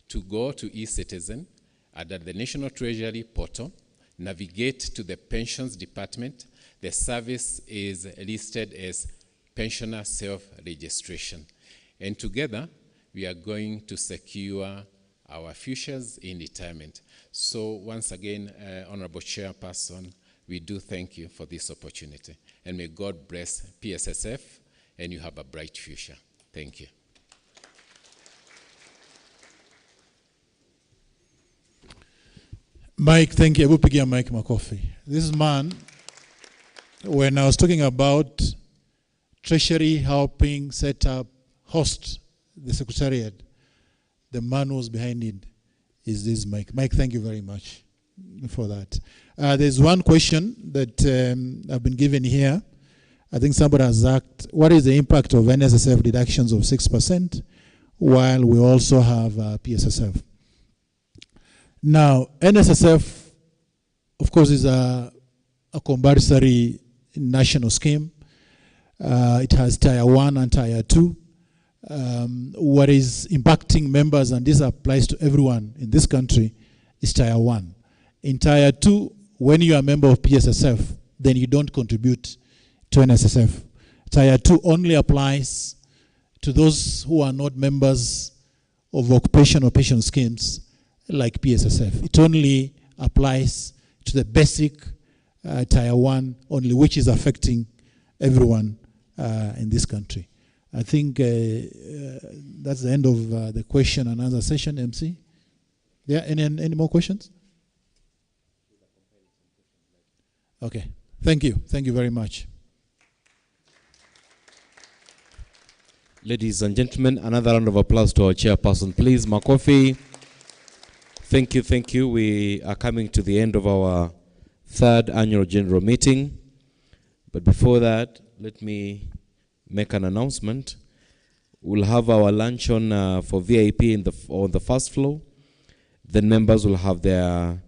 to go to eCitizen at the National Treasury portal, navigate to the pensions department. The service is listed as pensioner self-registration. And together, we are going to secure our futures in retirement. So once again, Honorable Chairperson, we do thank you for this opportunity. And may God bless PSSF, and you have a bright future. Thank you. Mike, thank you. Ebupigia Mike Makofi. This man, when I was talking about Treasury helping set up, host the Secretariat, the man who's behind it is this Mike. Mike, thank you very much for that. There's one question that I've been given here. I think somebody has asked, what is the impact of NSSF deductions of 6% while we also have PSSF? Now, NSSF, of course, is a compulsory national scheme. It has Tier 1 and Tier 2. What is impacting members, and this applies to everyone in this country, is Tier 1. In Tier 2, when you are a member of PSSF, then you don't contribute to NSSF. Tier 2 only applies to those who are not members of occupational pension schemes like PSSF. It only applies to the basic Tier 1 only, which is affecting everyone in this country. I think that's the end of the question and answer session, MC. Yeah, any more questions? Okay, thank you. Thank you very much. Ladies and gentlemen, another round of applause to our chairperson, please. Makofi. Thank you, thank you. We are coming to the end of our third annual general meeting. But before that, let me make an announcement. We'll have our luncheon for VIP on the first floor. Then members will have their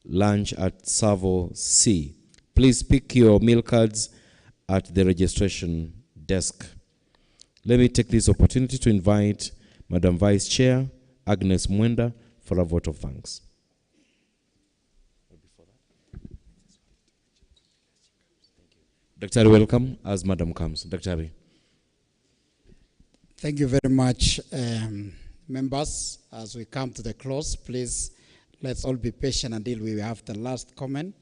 lunch at Savo C. Please pick your meal cards at the registration desk. Let me take this opportunity to invite Madam Vice Chair Agnes Mwenda for a vote of thanks. Dr. Welcome as Madam comes. Dr. Thank you very much, members. As we come to the close, please, let's all be patient until we have the last comment.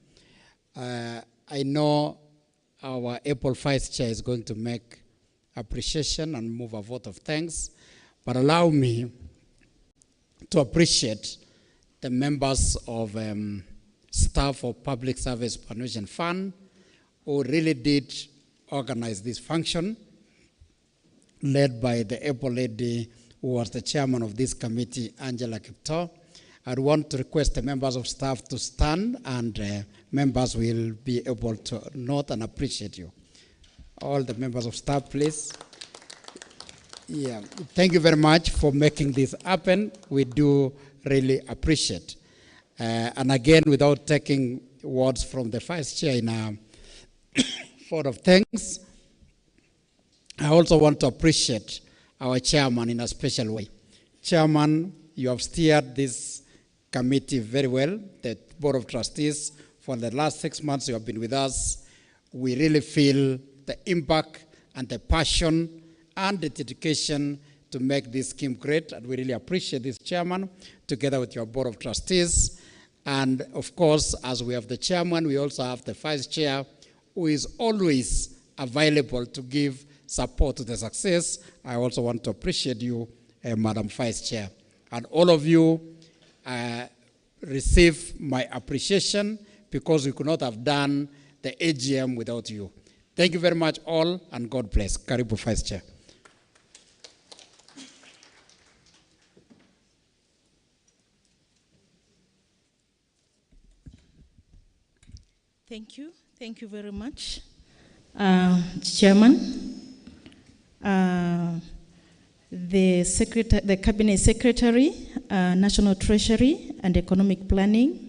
I know our April Vice Chair is going to make appreciation and move a vote of thanks, but allow me to appreciate the members of staff of Public Service Superannuation Fund who really did organize this function, led by the April lady who was the chairman of this committee, Angela Kipto. I want to request the members of staff to stand, and members will be able to note and appreciate you. All the members of staff, please. Yeah, thank you very much for making this happen. We do really appreciate. And again, without taking words from the Vice Chair in a vote of thanks, I also want to appreciate our chairman in a special way. Chairman, you have steered this committee very well, the Board of Trustees. For the last 6 months you have been with us. We really feel the impact and the passion and the dedication to make this scheme great, and we really appreciate this, Chairman, together with your Board of Trustees. And of course, as we have the Chairman, we also have the Vice Chair, who is always available to give support to the success. I also want to appreciate you, Madam Vice Chair. And all of you receive my appreciation, because we could not have done the AGM without you. Thank you very much all, and God bless. Karibu Vice Chair. Thank you. Thank you very much, Chairman. The Cabinet Secretary, National Treasury and Economic Planning,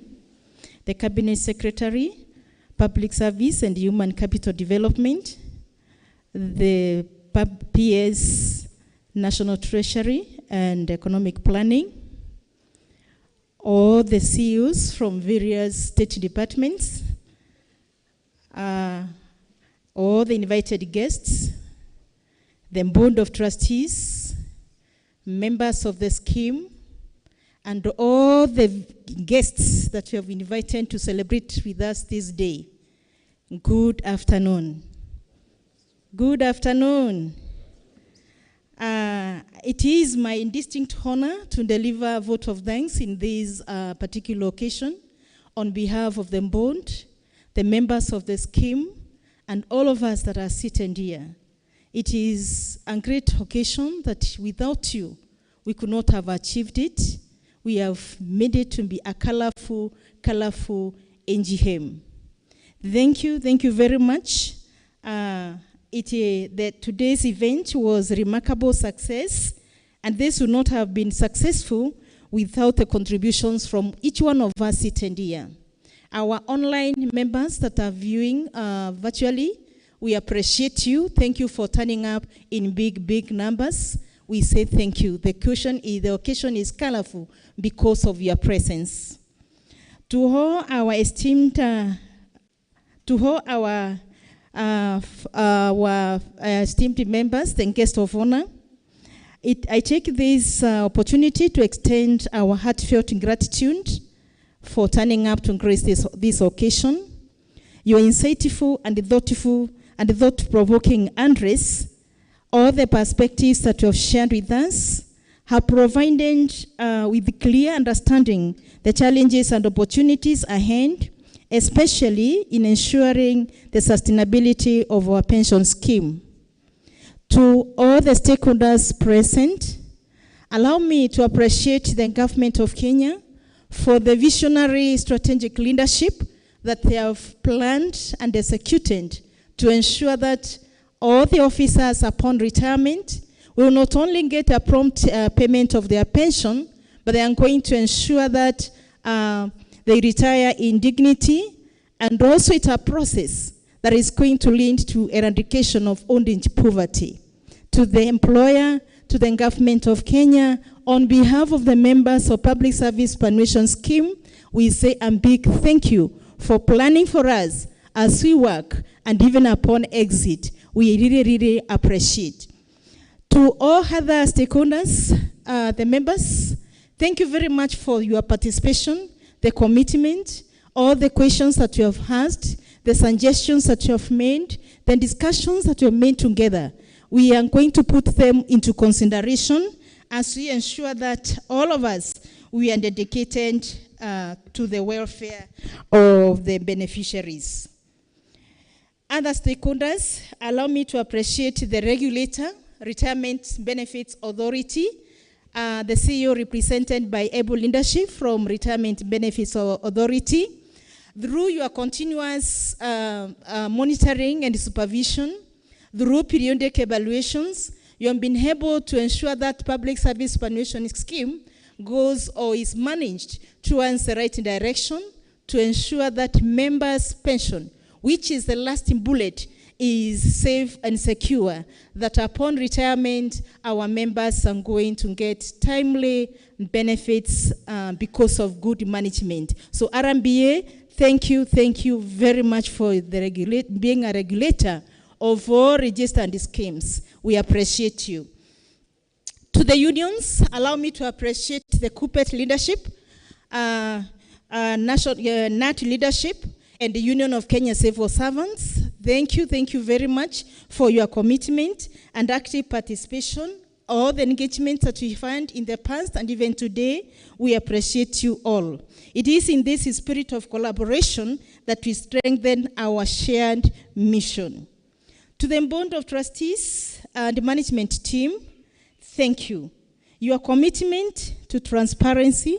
the Cabinet Secretary, Public Service and Human Capital Development, the PS, National Treasury and Economic Planning, all the CEOs from various state departments, all the invited guests, the board of trustees, members of the scheme, and all the guests that you have invited to celebrate with us this day. Good afternoon. Good afternoon. It is my distinct honor to deliver a vote of thanks in this particular occasion on behalf of the board, the members of the scheme, and all of us that are seated here. It is a great occasion that without you, we could not have achieved it. We have made it to be a colorful NGM. Thank you very much. Today's event was a remarkable success, and this would not have been successful without the contributions from each one of us sitting here. Our online members that are viewing virtually, we appreciate you. Thank you for turning up in big numbers. We say thank you. The occasion is colorful because of your presence. To all our esteemed members and guests of honor, I take this opportunity to extend our heartfelt gratitude for turning up to grace this occasion. Your insightful and thoughtful and thought-provoking address, all the perspectives that you have shared with us, have provided with clear understanding the challenges and opportunities ahead, especially in ensuring the sustainability of our pension scheme. To all the stakeholders present, allow me to appreciate the government of Kenya for the visionary strategic leadership that they have planned and executed to ensure that all the officers upon retirement will not only get a prompt payment of their pension, but they are going to ensure that they retire in dignity, and also it's a process that is going to lead to eradication of old age poverty. To the employer, to the government of Kenya, on behalf of the members of Public Service Superannuation Scheme, we say a big thank you for planning for us as we work and even upon exit. We really appreciate. To all other stakeholders, the members, thank you very much for your participation, the commitment, all the questions that you have asked, the suggestions that you have made, the discussions that you have made together. We are going to put them into consideration as we ensure that all of us, we are dedicated to the welfare of the beneficiaries. Other stakeholders, allow me to appreciate the regulator, Retirement Benefits Authority, the CEO represented by able leadership from Retirement Benefits Authority. Through your continuous monitoring and supervision, through periodic evaluations, you have been able to ensure that public service superannuation scheme goes or is managed towards the right direction to ensure that members' pension, which is the last bullet, is safe and secure, that upon retirement, our members are going to get timely benefits because of good management. So RMBA, thank you very much for being a regulator of all registered schemes. We appreciate you. To the unions, allow me to appreciate the CUPET leadership, NAT leadership, and the Union of Kenya Civil Servants. Thank you very much for your commitment and active participation. All the engagement that we find in the past and even today, we appreciate you all. It is in this spirit of collaboration that we strengthen our shared mission. To the board of trustees and the management team, thank you. Your commitment to transparency,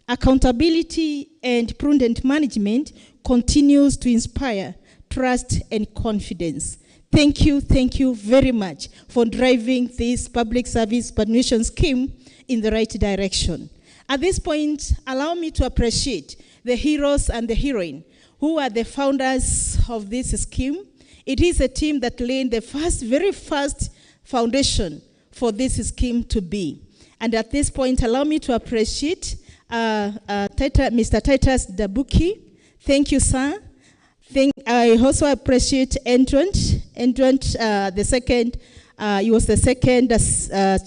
accountability, and prudent management continues to inspire trust and confidence. Thank you very much for driving this public service superannuation scheme in the right direction. At this point, allow me to appreciate the heroes and the heroine who are the founders of this scheme. It is a team that laid the very first foundation for this scheme to be. And at this point, allow me to appreciate Mr. Titus Dabuki. Thank you, sir. I also appreciate Entrant, the second, he was the second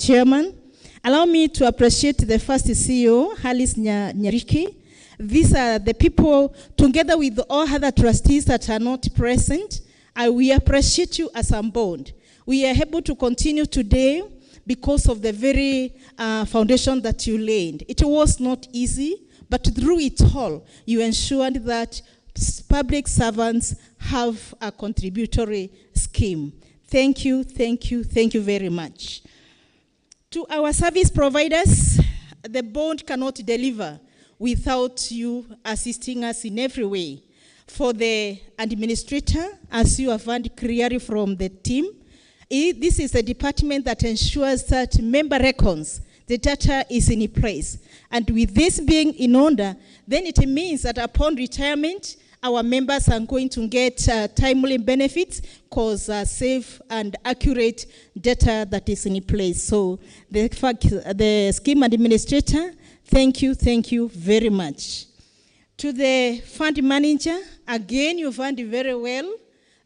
chairman. Allow me to appreciate the first CEO, Halis Nyariki. These are the people, together with all other trustees that are not present, we appreciate you as a board. We are able to continue today because of the very foundation that you laid. It was not easy, but through it all, you ensured that public servants have a contributory scheme. Thank you very much. To our service providers, the board cannot deliver without you assisting us in every way. For the administrator, as you have heard clearly from the team, this is a department that ensures that member records, the data is in place. And with this being in order, then it means that upon retirement, our members are going to get timely benefits because safe and accurate data that is in place. So the scheme administrator, thank you very much. To the fund manager, again, you found very well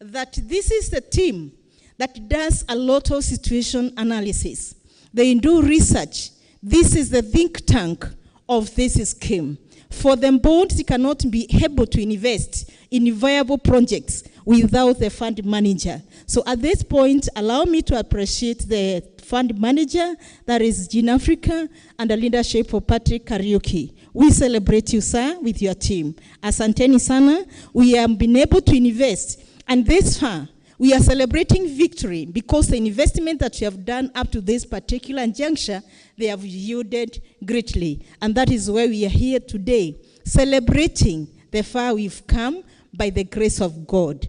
that this is the team that does a lot of situation analysis. They do research. This is the think tank of this scheme. For the board, they cannot be able to invest in viable projects without the fund manager. So at this point, allow me to appreciate the fund manager, that is Jean Africa, and the leadership of Patrick Kariuki. We celebrate you, sir, with your team. Asanteni sana, we have been able to invest, and this far, we are celebrating victory because the investment that you have done up to this particular juncture, they have yielded greatly. And that is why we are here today, celebrating the far we've come by the grace of God.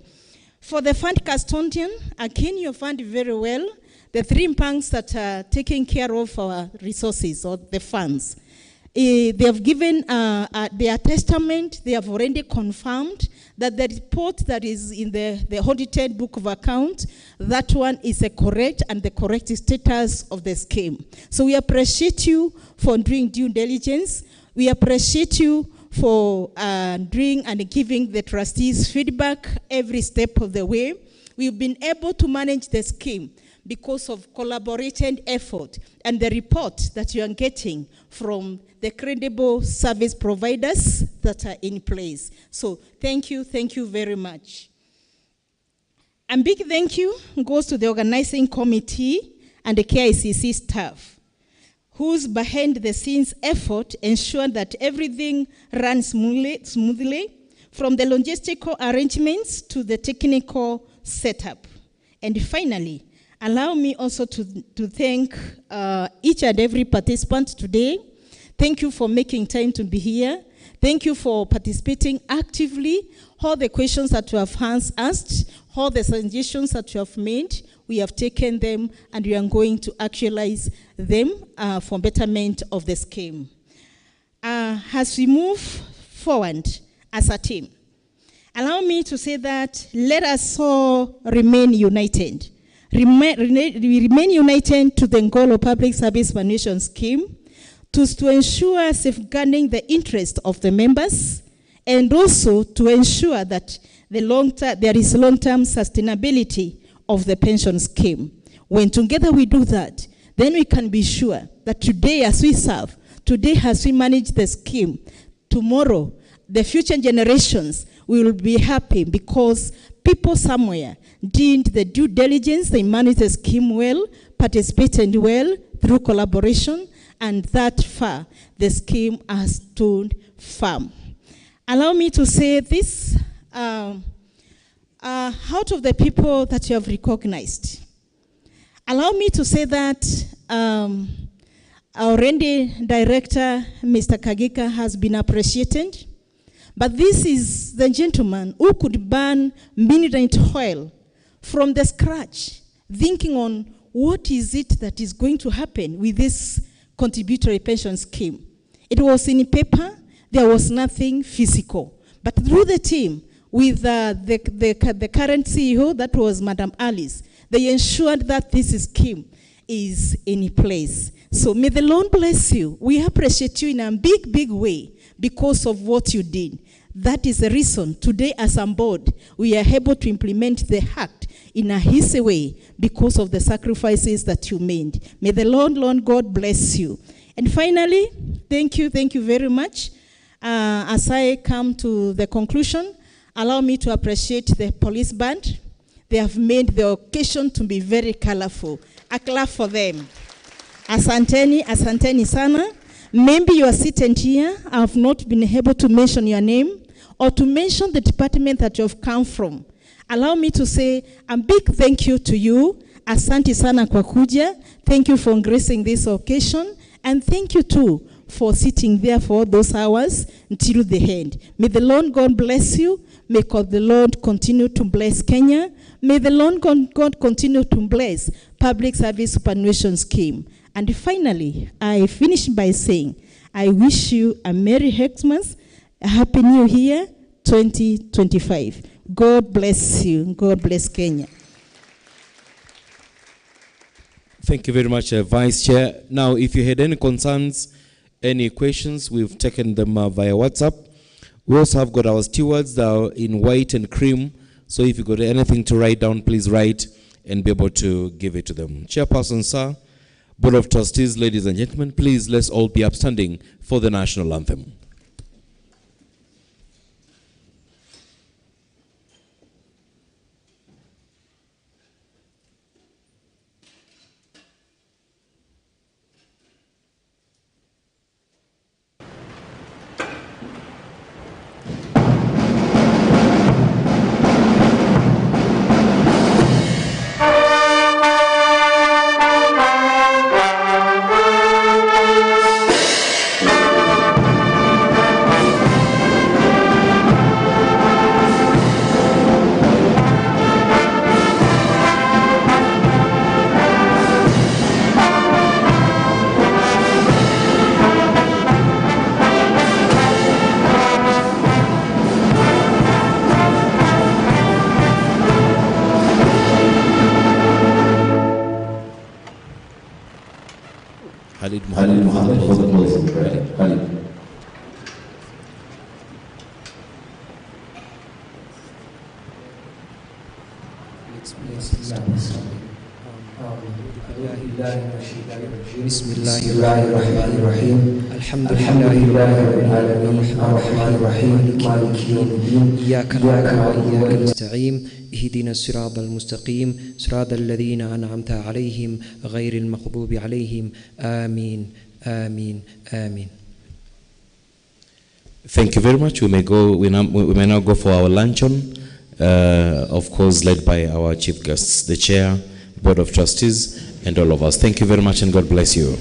For the fund custodian, again, you found very well the three banks that are taking care of our resources or the funds. They have given their testament. They have already confirmed that the report that is in the audited book of account, that one is correct and the correct status of the scheme. So we appreciate you for doing due diligence. We appreciate you for doing and giving the trustees feedback every step of the way. We've been able to manage the scheme because of collaborated effort and the report that you are getting from the credible service providers that are in place. So thank you very much. A big thank you goes to the organizing committee and the KICC staff, whose behind the scenes effort ensured that everything runs smoothly, from the logistical arrangements to the technical setup. And finally, allow me also to thank each and every participant today. Thank you for making time to be here. Thank you for participating actively. All the questions that you have asked, all the suggestions that you have made, we have taken them and we are going to actualize them for betterment of the scheme. As we move forward as a team, allow me to say that let us all remain united. We remain united to the goal of public service superannuation scheme to ensure safeguarding the interest of the members and also to ensure that there is long-term sustainability of the pension scheme. When together we do that, then we can be sure that today as we serve, today as we manage the scheme, tomorrow the future generations will be happy because people somewhere did the due diligence, they managed the scheme well, participated well through collaboration, and that far the scheme has stood firm. Allow me to say this, out of the people that you have recognized, allow me to say that our RND director, Mr. Kagika, has been appreciated, But this is the gentleman who could burn midnight oil from the scratch, thinking on what is it that is going to happen with this contributory pension scheme. It was in paper, there was nothing physical. But through the team, with the current CEO, that was Madam Alice, they ensured that this scheme is in place. So may the Lord bless you. We appreciate you in a big, big way because of what you did. That is the reason today as a board, we are able to implement the act in a easy way because of the sacrifices that you made. May the Lord God bless you. And finally, thank you very much. As I come to the conclusion, allow me to appreciate the police band. They have made the occasion to be very colorful. A clap for them. Asanteni sana. Maybe you are sitting here, I have not been able to mention your name or to mention the department that you have come from. Allow me to say a big thank you to you. Asante sana kwa kuja. Thank you for gracing this occasion. And thank you too for sitting there for those hours until the end. May the Lord God bless you. May God the Lord continue to bless Kenya. May the Lord God continue to bless Public Service Superannuation Scheme. And finally, I finish by saying, I wish you a Merry Xmas, a Happy New Year 2025. God bless you. God bless Kenya. Thank you very much, Vice Chair. Now, if you had any concerns, any questions, we've taken them via WhatsApp. We also have got our stewards that are in white and cream. So if you got anything to write down, please write and be able to give it to them. Chairperson, sir, Board of Trustees, ladies and gentlemen, please let's all be upstanding for the national anthem. Khalid Muhammad for the closing prayer. Khalid. بسم الله الرحمن الرحيم الحمد لله رب العالمين الرحمن الرحيم مالك يوم الدين إياك نعبد وإياك نستعين اهدنا الصراط المستقيم صراط الذين أنعمت عليهم غير المغضوب عليهم آمين آمين آمين. Thank you very much. We may now go for our luncheon, of course led by our chief guests, the chair, Board of Trustees, and all of us. Thank you very much and God bless you.